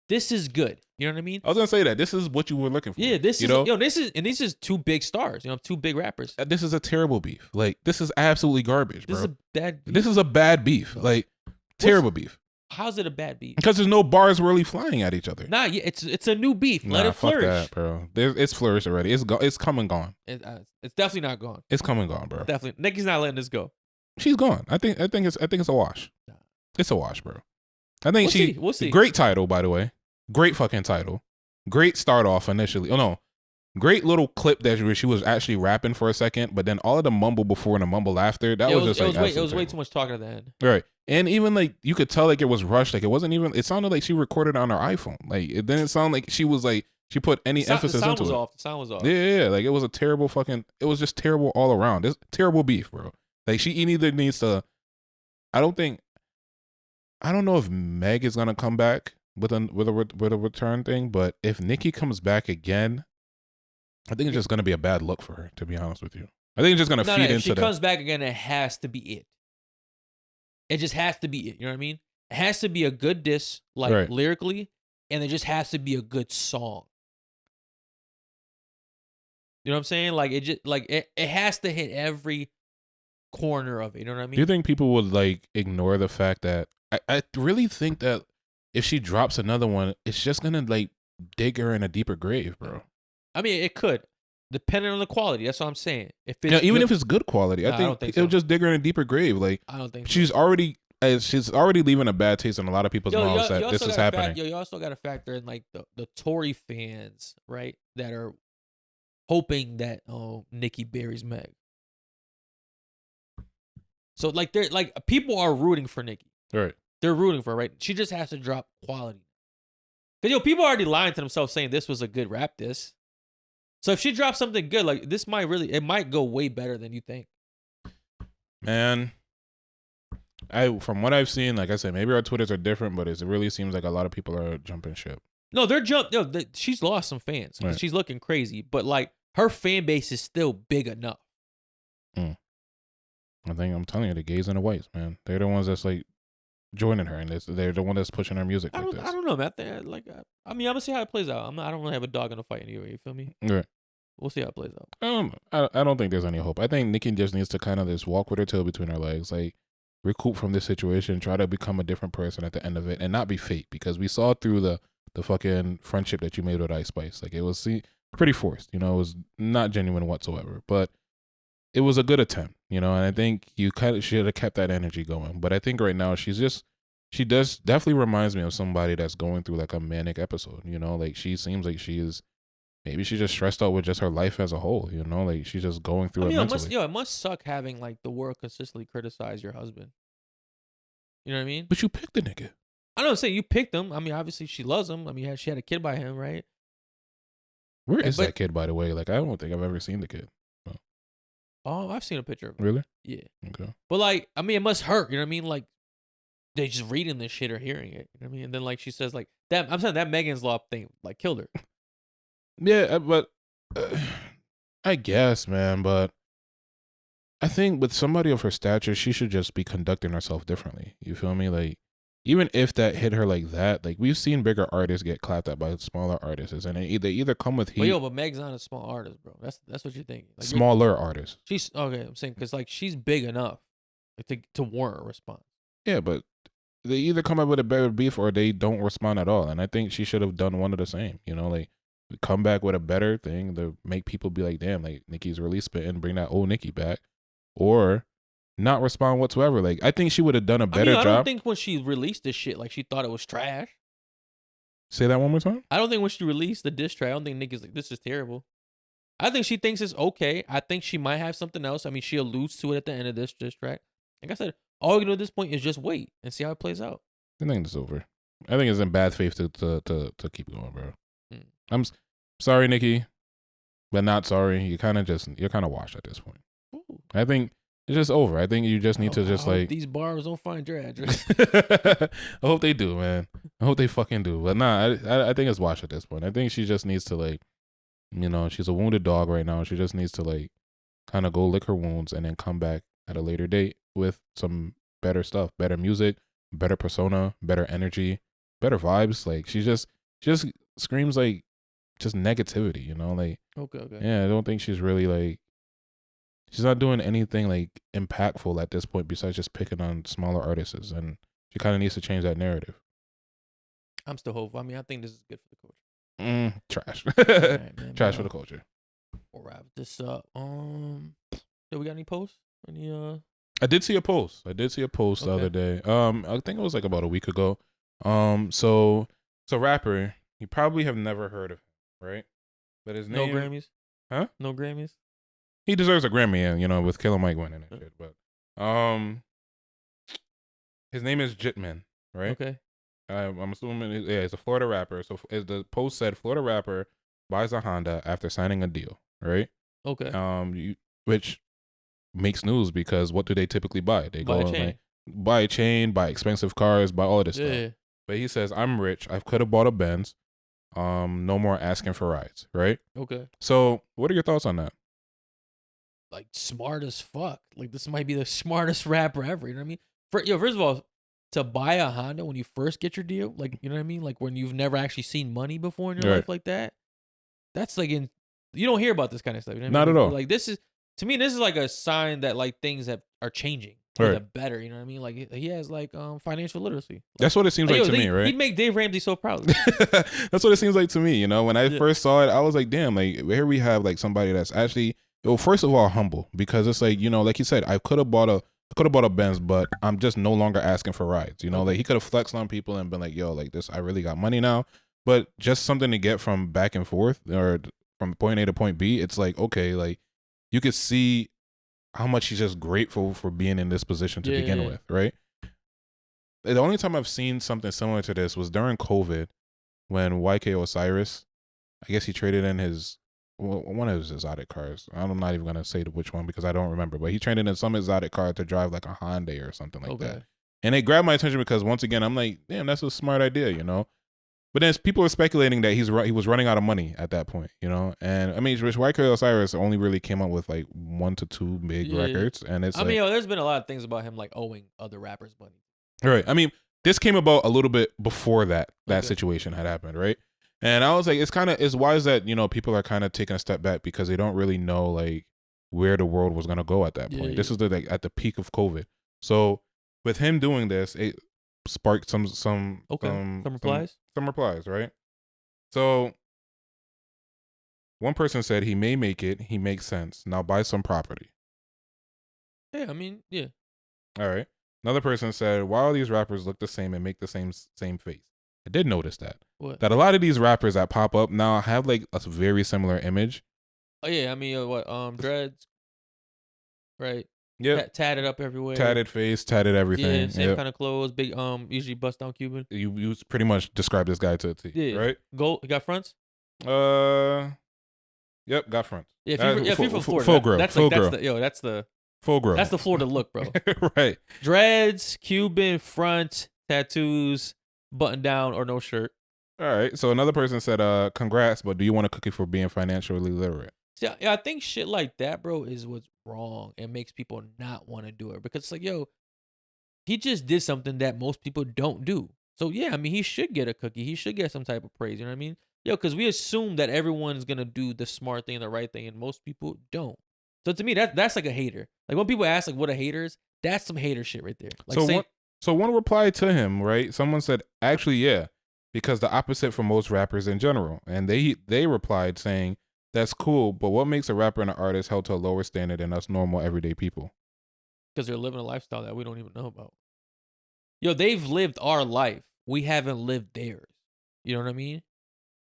This is good. You know what I mean? I was gonna say that this is what you were looking for. Yeah, this is two big stars. You know, two big rappers. This is a terrible beef. Like this is absolutely garbage, bro. This is a bad beef. This is a bad beef. Like terrible beef. How's it a bad beef? Because there's no bars really flying at each other. Nah, yeah, it's a new beef. Let it flourish, fuck that, bro. It's flourished already. It's come and gone. It's definitely not gone. It's come and gone, bro. Definitely, Nicki's not letting this go. She's gone. I think it's a wash. Nah. It's a wash, bro. I think we'll see. Great title, by the way. Great fucking title. Great start off initially. Oh no. Great little clip where she was actually rapping for a second, but then all of the mumble before and the mumble after, it was way too much talking at the end. Right. And even like you could tell like it was rushed. Like it sounded like she recorded on her iPhone. Like it didn't sound like she was like she put any emphasis into it. The sound was off. Yeah. Like it was a terrible it was just terrible all around. It's terrible beef, bro. Like she either needs to I don't know if Meg is gonna come back with a return thing, but if Nicki comes back again, I think it's just gonna be a bad look for her, to be honest with you. I think it's just gonna feed into if she comes back again, it has to be it. It just has to be it. You know what I mean? It has to be a good diss, like lyrically, and it just has to be a good song. You know what I'm saying? Like it has to hit every corner of it. You know what I mean? Do you think people would like ignore the fact that I really think that if she drops another one, it's just gonna like dig her in a deeper grave, bro. I mean, it could, depending on the quality. That's what I'm saying. If it's even if it's good quality, I think it'll just dig her in a deeper grave. Like I don't think she's already leaving a bad taste in a lot of people's mouths that this is happening. You also got to factor in like the Tory fans, right? That are hoping that Nicki buries Meg. So like they're like people are rooting for Nicki. Right. they're rooting for her, right? She just has to drop quality. Because, people are already lying to themselves saying this was a good rap diss. So if she drops something good, like this it might go way better than you think. Man, from what I've seen, like I said, maybe our Twitters are different, but it really seems like a lot of people are jumping ship. No, she's lost some fans. Right. She's looking crazy, but like her fan base is still big enough. I'm telling you, the gays and the whites, man, they're the ones that's like joining her, and they're the one that's pushing her music. I don't know, man. I'm gonna see how it plays out. I don't really have a dog in the fight anyway. You feel me? Right. We'll see how it plays out. I don't think there's any hope. I think Nicki just needs to kind of just walk with her tail between her legs, like recoup from this situation, try to become a different person at the end of it, and not be fake. Because we saw through the fucking friendship that you made with Ice Spice, like it was pretty forced. It was not genuine whatsoever. But it was a good attempt, and I think you kind of should have kept that energy going. But I think right now she does definitely reminds me of somebody that's going through like a manic episode. Like she seems like maybe she's just stressed out with just her life as a whole. Like she's just going through it mentally. It must suck having like the world consistently criticize your husband. You know what I mean? But you picked the nigga. I don't say you picked him. I mean, obviously she loves him. I mean, she had a kid by him, right? Where is that kid, by the way? Like, I don't think I've ever seen the kid. No. Oh, I've seen a picture of him. Really? Yeah. Okay. But like, I mean, it must hurt. You know what I mean? Like, they just reading this shit or hearing it. You know what I mean? And then like she says like that. I'm saying that Megan's Law thing like killed her. Yeah, but I guess, man. But I think with somebody of her stature, she should just be conducting herself differently. You feel me? Like, even if that hit her like that, like we've seen bigger artists get clapped at by smaller artists, and they either come with heat. But Meg's not a small artist, bro. That's what you're thinking. Like, smaller artists. She's okay. I'm saying because like she's big enough to warrant a response. Yeah, but they either come up with a better beef or they don't respond at all. And I think she should have done one of the same. Like come back with a better thing to make people be like, damn, like Nicki's really spitting, bring that old Nicki back, or not respond whatsoever. Like I think she would have done a better job. I don't think when she released this shit, like she thought it was trash. Say that one more time. I don't think when she released the diss track, I don't think Nicki's like, this is terrible. I think she thinks it's okay. I think she might have something else. I mean, she alludes to it at the end of this diss track. Like I said, all you can do at this point is just wait and see how it plays out. I think it's over. I think it's in bad faith to keep going, bro. I'm sorry, Nicki, but not sorry. You're kind of washed at this point. Ooh. I think it's just over. I think you just need to just like these bars don't find your address. I hope they do, man. I hope they fucking do. But nah, I think it's washed at this point. I think she just needs to like, she's a wounded dog right now. She just needs to like kind of go lick her wounds and then come back at a later date with some better stuff, better music, better persona, better energy, better vibes. Like she just screams like just negativity, like okay. Yeah, I don't think she's really like she's not doing anything like impactful at this point besides just picking on smaller artists, and she kind of needs to change that narrative. I'm still hopeful. I mean, I think this is good for the culture. Trash. Right, man, trash for the culture. We'll wrap this up. Do we got any posts? I did see a post. The other day. I think it was like about a week ago. So it's a rapper. You probably have never heard of him, right? But his name. No Grammys. Huh? No Grammys. He deserves a Grammy, with Killer Mike winning and shit. But his name is Jitman, right? Okay. I'm assuming, he's a Florida rapper. So as the post said, Florida rapper buys a Honda after signing a deal, right? Okay. Which makes news because what do they typically buy? They buy go a chain. Like, buy a chain, buy expensive cars, buy all of this stuff. Yeah. But he says, I'm rich. I could have bought a Benz. No more asking for rides, right? Okay. So what are your thoughts on that? Like smart as fuck. Like this might be the smartest rapper ever. You know what I mean? First of all, to buy a Honda when you first get your deal, like you know what I mean? Like when you've never actually seen money before in your life like that. That's like you don't hear about this kind of stuff. You know what Not I mean? at all. Like this is like a sign that like things are changing for the better. You know what I mean? Like he has like financial literacy. Like, that's what it seems like to me, right? He'd make Dave Ramsey so proud. That's what it seems like to me. When I first saw it, I was like, damn, like here we have like somebody that's actually, well, first of all, humble, because it's like, like you said, I could have bought a Benz, but I'm just no longer asking for rides. Like he could have flexed on people and been like, yo, like this, I really got money now. But just something to get from back and forth or from point A to point B, it's like, okay, like you could see how much he's just grateful for being in this position to begin with, right? the only time I've seen something similar to this was during COVID when YK Osiris, I guess he traded in one of his exotic cars. I'm not even gonna say which one because I don't remember, but he traded in some exotic car to drive like a Hyundai or something like that. And it grabbed my attention because once again, I'm like, damn, that's a smart idea, you know. But then people are speculating that he was running out of money at that point, you know. And I mean, YK Osiris only really came up with like 1 to 2 big records, and it's. I mean, there's been a lot of things about him like owing other rappers money. Right. I mean, this came about a little bit before that situation had happened, right? And I was like, it's wise that, you know, people are kind of taking a step back because they don't really know like where the world was gonna go at that point. This is at the peak of COVID. So with him doing this, it sparked some replies. Some replies, right? So one person said he may make it, he makes sense. Now buy some property. Yeah, I mean, yeah. All right. Another person said, why all these rappers look the same and make the same face? I did notice that. What? That a lot of these rappers that pop up now have like a very similar image. Oh yeah, I mean, dreads, right? Yeah, tatted up everywhere. Tatted face, tatted everything. Yeah, same kind of clothes. Big, usually bust down Cuban. You pretty much describe this guy to a T, right? Gold. Got fronts. Yep, got fronts. Yeah, if you're from Florida, full grill. That's full like grill. that's the full grill. That's the Florida look, bro. Right. Dreads, Cuban, front, tattoos, button down or no shirt. All right. So another person said, congrats, but do you want a cookie for being financially literate? See, yeah, I think shit like that, bro, is what's wrong and makes people not want to do it. Because it's like, yo, he just did something that most people don't do. So, yeah, I mean, he should get a cookie. He should get some type of praise. You know what I mean? Yo, because we assume that everyone's going to do the smart thing and the right thing, and most people don't. So, to me, that's like a hater. Like, when people ask, like, what a hater is, that's some hater shit right there. Like, so one reply to him, right? Someone said, actually, yeah, because the opposite for most rappers in general. And they replied saying, that's cool, but what makes a rapper and an artist held to a lower standard than us normal everyday people? Because they're living a lifestyle that we don't even know about. Yo, they've lived our life. We haven't lived theirs. You know what I mean?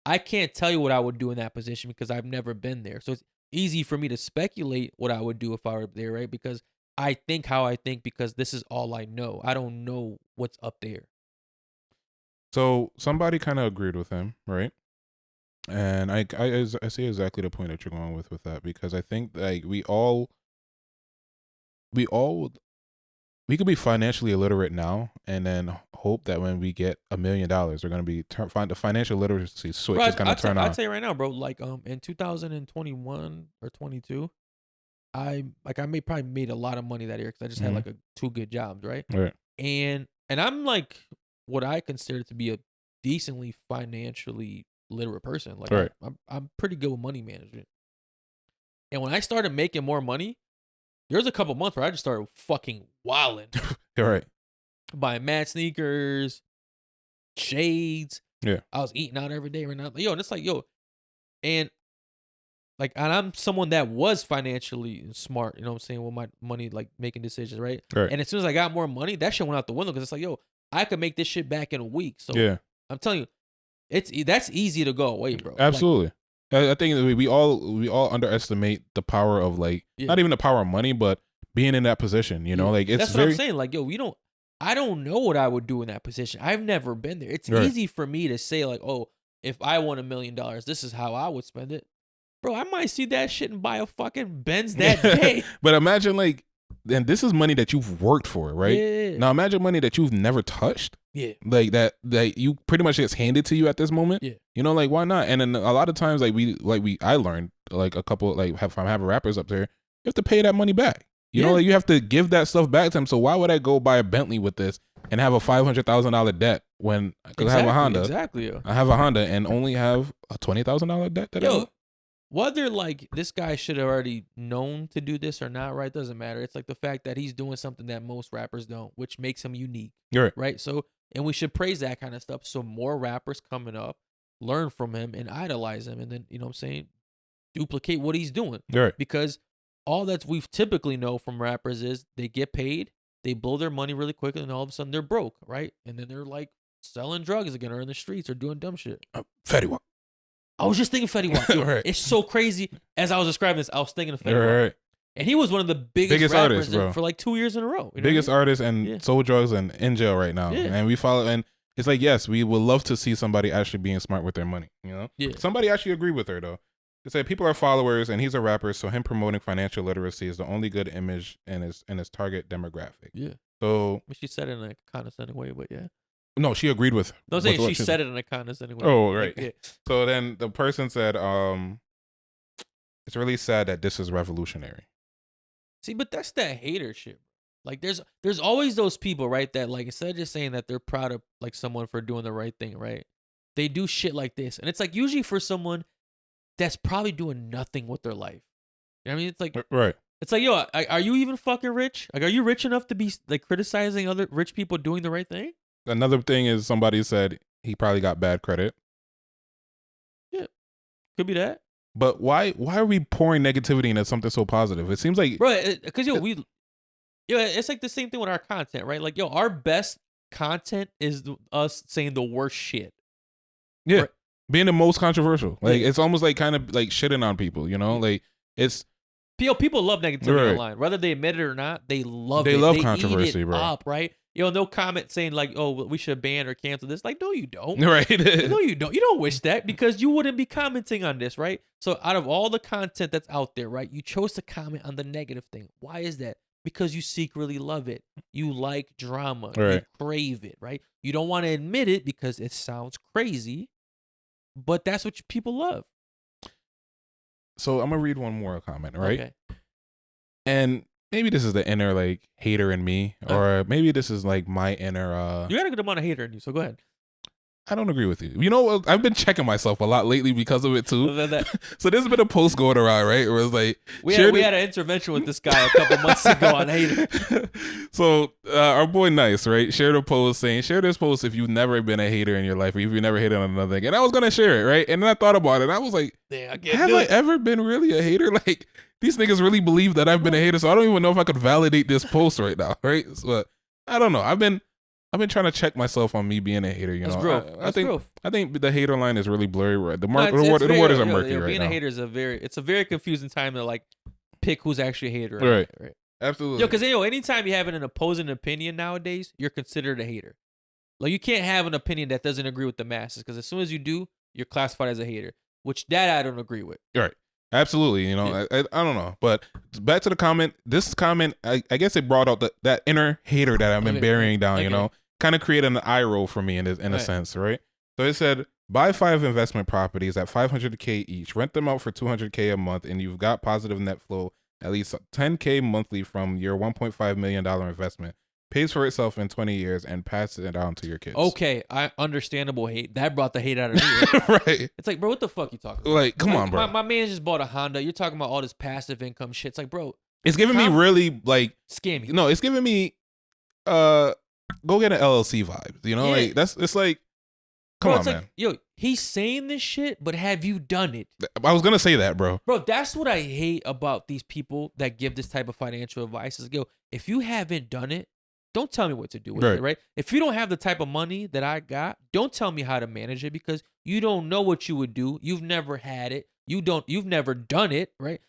I can't tell you what I would do in that position because I've never been there. So it's easy for me to speculate what I would do if I were there, right? Because I think how I think because this is all I know. I don't know what's up there. So somebody kind of agreed with him, right? And I see exactly the point that you're going with that, because I think like we could be financially illiterate now and then hope that when we get $1 million, they're going to be find the financial literacy switch is going to turn on. I'd say right now, bro, like in 2021 or 22, I probably made a lot of money that year because I just had like 2 good jobs, right? Right. And I'm like what I consider to be a decently financially literate person. Like right. I'm pretty good with money management. And when I started making more money, there was a couple months where I just started fucking wilding. All right. Buying mad sneakers, shades. Yeah. I was eating out every day right now. Yo, and it's like, yo, and I'm someone that was financially smart, you know what I'm saying, with my money, like making decisions, right? Right. And as soon as I got more money, that shit went out the window because it's like, yo, I could make this shit back in a week. So yeah. I'm telling you, that's easy to go away, bro. Absolutely. Like, I think we all underestimate the power of like not even the power of money, but being in that position. You know, like it's that's what I'm saying. Like, yo, I don't know what I would do in that position. I've never been there. It's easy for me to say like, oh, if I won $1 million, this is how I would spend it, bro. I might see that shit and buy a fucking Benz that day. But imagine like, and this is money that you've worked for, right? Yeah. Now imagine money that you've never touched. Yeah. Like that you pretty much gets handed to you at this moment. Yeah. You know, like why not? And then a lot of times I learned like a couple if I'm having rappers up there, you have to pay that money back. You know, like you have to give that stuff back to them. So why would I go buy a Bentley with this and have a $500,000 debt when I have a Honda? Exactly. Yo. I have a Honda and only have a $20,000 debt that I owe? Whether like this guy should have already known to do this or not, right? Doesn't matter. It's like the fact that he's doing something that most rappers don't, which makes him unique. You're right. Right? So, and we should praise that kind of stuff. So more rappers coming up, learn from him and idolize him. And then, you know what I'm saying, duplicate what he's doing. You're right. Because all that we've typically know from rappers is they get paid, they blow their money really quickly, and all of a sudden they're broke, right? And then they're like selling drugs again or in the streets or doing dumb shit. Fetty Wap. I was just thinking Fetty Wap. Right. It's so crazy. As I was describing this, I was thinking of Fetty Wap. Right. And he was one of the biggest rappers artists, bro. for like 2 years in a row. You know Biggest what I mean? artist and sold drugs and in jail right now. Yeah. And we follow, and it's like, yes, we would love to see somebody actually being smart with their money. You know, Yeah. Somebody actually agreed with her though. They said people are followers, and he's a rapper, so him promoting financial literacy is the only good image in his target demographic. Yeah. So She said it in a condescending way, but yeah. no, she agreed with. No, I'm saying she said it in a condescending way. Oh, right. Yeah. So then the person said, it's really sad that this is revolutionary. See, but that's that hater shit. Like there's always those people, right, that like instead of just saying that they're proud of like someone for doing the right thing, right? They do shit like this. And it's like usually for someone that's probably doing nothing with their life. You know what I mean? It's like right. It's like, yo, are you even fucking rich? Like, are you rich enough to be like criticizing other rich people doing the right thing? Another thing is somebody said he probably got bad credit. Yeah, could be that. But why are we pouring negativity into something so positive? It seems like, bro, because it's like the same thing with our content, right? Like, yo, our best content is us saying the worst shit. Yeah, right? Being the most controversial. Like it's almost like kind of like shitting on people, you know? Like it's people love negativity online, whether they admit it or not. They love it. They love eat controversy, it bro. Up, right? Yo, and they'll comment saying like, "Oh, we should ban or cancel this." Like, no, you don't. Right? No, you don't. You don't wish that because you wouldn't be commenting on this, right? So, out of all the content that's out there, right, you chose to comment on the negative thing. Why is that? Because you secretly love it. You like drama. Right. You crave it, right? You don't want to admit it because it sounds crazy, but that's what people love. So I'm gonna read one more comment, right? Okay. And maybe this is the inner like hater in me, or maybe this is like my inner. You got a good amount of hater in you, so go ahead. I don't agree with you. You know, I've been checking myself a lot lately because of it too. So there's been a post going around, right? Where it's like we had an intervention with this guy a couple months ago on hater. So our boy Nice, right, shared a post saying, share this post if you've never been a hater in your life, or if you've never hated on another thing. And I was gonna share it, right? And then I thought about it, and I was like, have I ever been really a hater? Like these niggas really believe that I've been a hater, so I don't even know if I could validate this post right now, right? So, I don't know. I've been trying to check myself on me being a hater. You know, I think the hater line is really blurry. Right? The waters are murky right being now. Being a hater is a very confusing time to like pick who's actually a hater. Right. Absolutely. Because anytime you have an opposing opinion nowadays, you're considered a hater. Like you can't have an opinion that doesn't agree with the masses, because as soon as you do, you're classified as a hater. Which that I don't agree with. Right. Absolutely. You know, I don't know. But back to the comment. This comment, I guess it brought out that inner hater that I've been burying down. You know, kind of created an eye roll for me in a sense, right? So it said, buy 5 investment properties at $500K each, rent them out for $200K a month, and you've got positive net flow at least $10K monthly from your $1.5 million investment. Pays for itself in 20 years and passes it on to your kids. Okay, understandable hate. That brought the hate out of me. Right. It's like, bro, what the fuck you talking about? Like, come on, bro. My man just bought a Honda. You're talking about all this passive income shit. It's like, bro. It's giving me really, like... Scammy. No, it's giving me, go get an LLC vibe. You know? Like, it's like... Come on, man. Like, yo, he's saying this shit, but have you done it? I was going to say that, bro. Bro, that's what I hate about these people that give this type of financial advice is, yo, if you haven't done it, don't tell me what to do with it, right? If you don't have the type of money that I got, don't tell me how to manage it, because you don't know what you would do. You've never had it. You've never done it, right?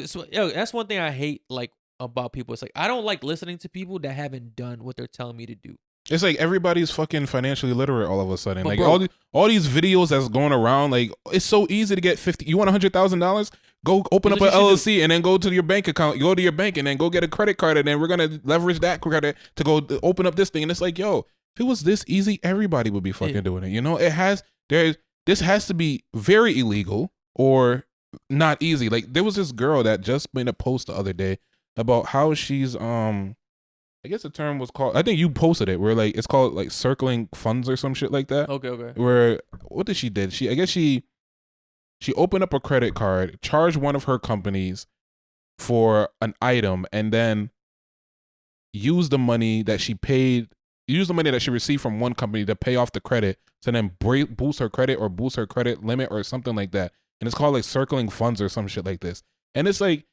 So, that's one thing I hate, like, about people. It's like, I don't like listening to people that haven't done what they're telling me to do. It's like everybody's fucking financially literate all of a sudden. But like bro, all these videos that's going around, like it's so easy to get $50. You want $100,000? Go open up an LLC and then go to your bank account. Go to your bank and then go get a credit card, and then we're gonna leverage that credit to go open up this thing. And it's like, yo, if it was this easy, everybody would be fucking doing it. You know, this has to be very illegal or not easy. Like there was this girl that just made a post the other day about how she's I guess the term was called, I think you posted it, where like it's called like circling funds or some shit like that. Okay. Where what did she did? She opened up a credit card, charged one of her companies for an item, and then used the money that she received from one company to pay off the credit, to then boost her credit or boost her credit limit or something like that. And it's called like circling funds or some shit like this. And it's like,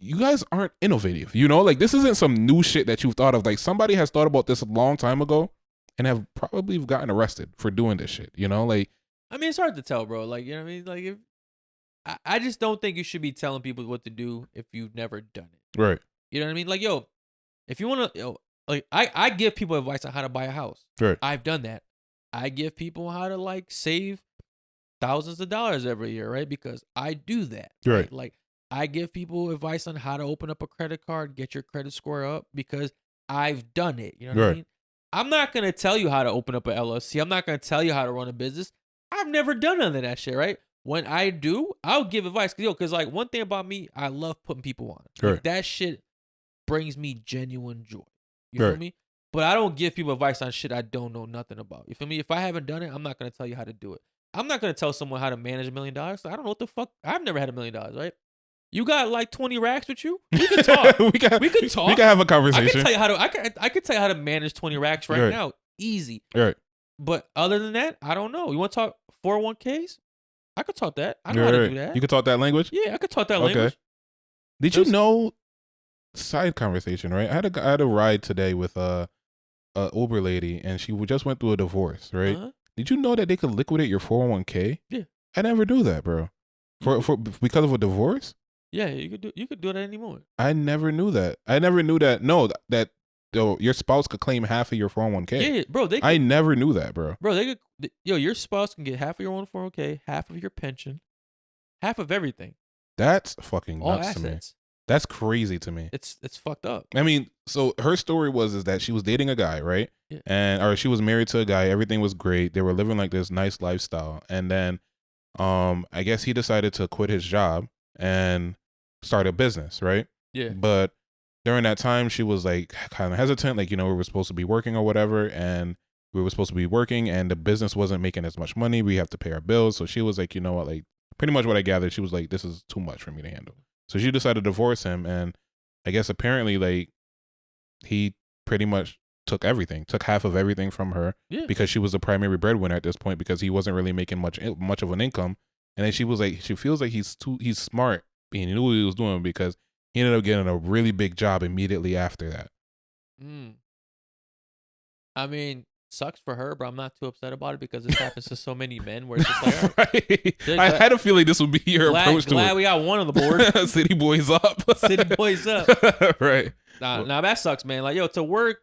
you guys aren't innovative, you know? Like, this isn't some new shit that you've thought of. Like, somebody has thought about this a long time ago and have probably gotten arrested for doing this shit, you know? Like, I mean, it's hard to tell, bro. Like, you know what I mean? Like, I just don't think you should be telling people what to do if you've never done it. Right. You know what I mean? Like, yo, if you want to, like, I give people advice on how to buy a house. Right. I've done that. I give people how to like save thousands of dollars every year, right? Because I do that. Right. Like, I give people advice on how to open up a credit card, get your credit score up, because I've done it. You know what I mean? I'm not going to tell you how to open up an LLC. I'm not going to tell you how to run a business. I've never done none of that shit, right? When I do, I'll give advice. Because like one thing about me, I love putting people on. Like, that shit brings me genuine joy. You feel me? But I don't give people advice on shit I don't know nothing about. You feel me? If I haven't done it, I'm not going to tell you how to do it. I'm not going to tell someone how to manage $1 million. I don't know what the fuck. I've never had $1 million, right? You got like 20 racks with you? We can talk. we can talk. We can have a conversation. I can tell you how to. I can tell you how to manage 20 racks right now, easy. Right. But other than that, I don't know. You want to talk 401ks? I could talk that. I know how to do that. You could talk that language. Yeah, I could talk that language. Did you know? Side conversation, right? I had a ride today with a Uber lady, and she just went through a divorce, right? Did you know that they could liquidate your 401k? Yeah. I never knew that, bro. For because of a divorce? Yeah, you could do that anymore. I never knew that. I never knew that. No, that your spouse could claim half of your 401k. Yeah, bro. I never knew that, bro. Bro, they could. Yo, your spouse can get half of your own 401k, half of your pension, half of everything. That's fucking nuts all assets. To me. That's crazy to me. It's fucked up. I mean, so her story is that she was dating a guy, right? Yeah. Or she was married to a guy. Everything was great. They were living like this nice lifestyle, and then, I guess he decided to quit his job and start a business, right? Yeah. But during that time, she was like kind of hesitant, like, we were supposed to be working or whatever, and we were supposed to be working, and the business wasn't making as much money. We have to pay our bills, so she was like, you know what, like, pretty much what I gathered, she was like, this is too much for me to handle. So she decided to divorce him, and I guess apparently, like, he pretty much took half of everything from her, because she was the primary breadwinner at this point, because he wasn't really making much of an income. And then she was like, she feels like he's smart, and he knew what he was doing, because he ended up getting a really big job immediately after that. I mean, sucks for her, but I'm not too upset about it, because this happens to so many men where it's just like, I had a feeling this would be your approach to it. Glad we got one on the board. City boys up. City boys up. Right. Nah, that sucks, man. Like, yo, to work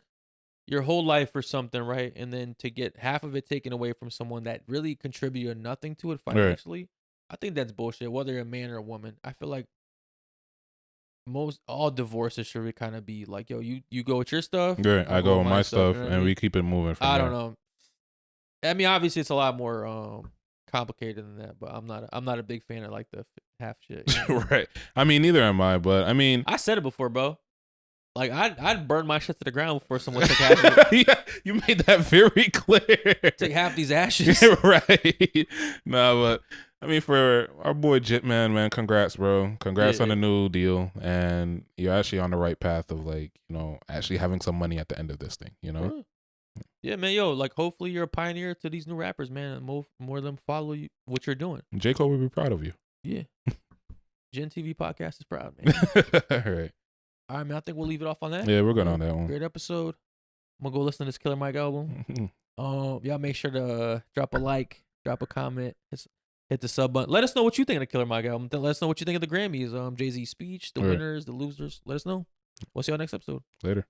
your whole life for something, right? And then to get half of it taken away from someone that really contributed nothing to it financially, I think that's bullshit, whether you're a man or a woman. I feel like all divorces should kind of be like, yo, you go with your stuff. Right. I go with my stuff, you know and we keep it moving from I there. don't know. I mean, obviously it's a lot more complicated than that, but I'm not a big fan of like the half shit. You know? Right. I mean, neither am I, but I mean, I said it before, bro. Like, I'd burn my shit to the ground before someone took half of it. Yeah, you made that very clear. Take half these ashes. Right. Nah, but I mean, for our boy Jitman, man, congrats, bro. Congrats on the new deal. And you're actually on the right path of, like, actually having some money at the end of this thing, Yeah, man, yo, like, hopefully you're a pioneer to these new rappers, man. And more of them follow you, what you're doing. J. Cole will be proud of you. Yeah. Gen TV Podcast is proud, man. All right. All right, man, I think we'll leave it off on that. Yeah, we're good on that one. Great episode. I'm going to go listen to this Killer Mike album. Y'all make sure to drop a like, drop a comment, hit the sub button. Let us know what you think of the Killer Mike album. Let us know what you think of the Grammys, Jay-Z's speech, the winners, the losers. Let us know. We'll see y'all next episode. Later.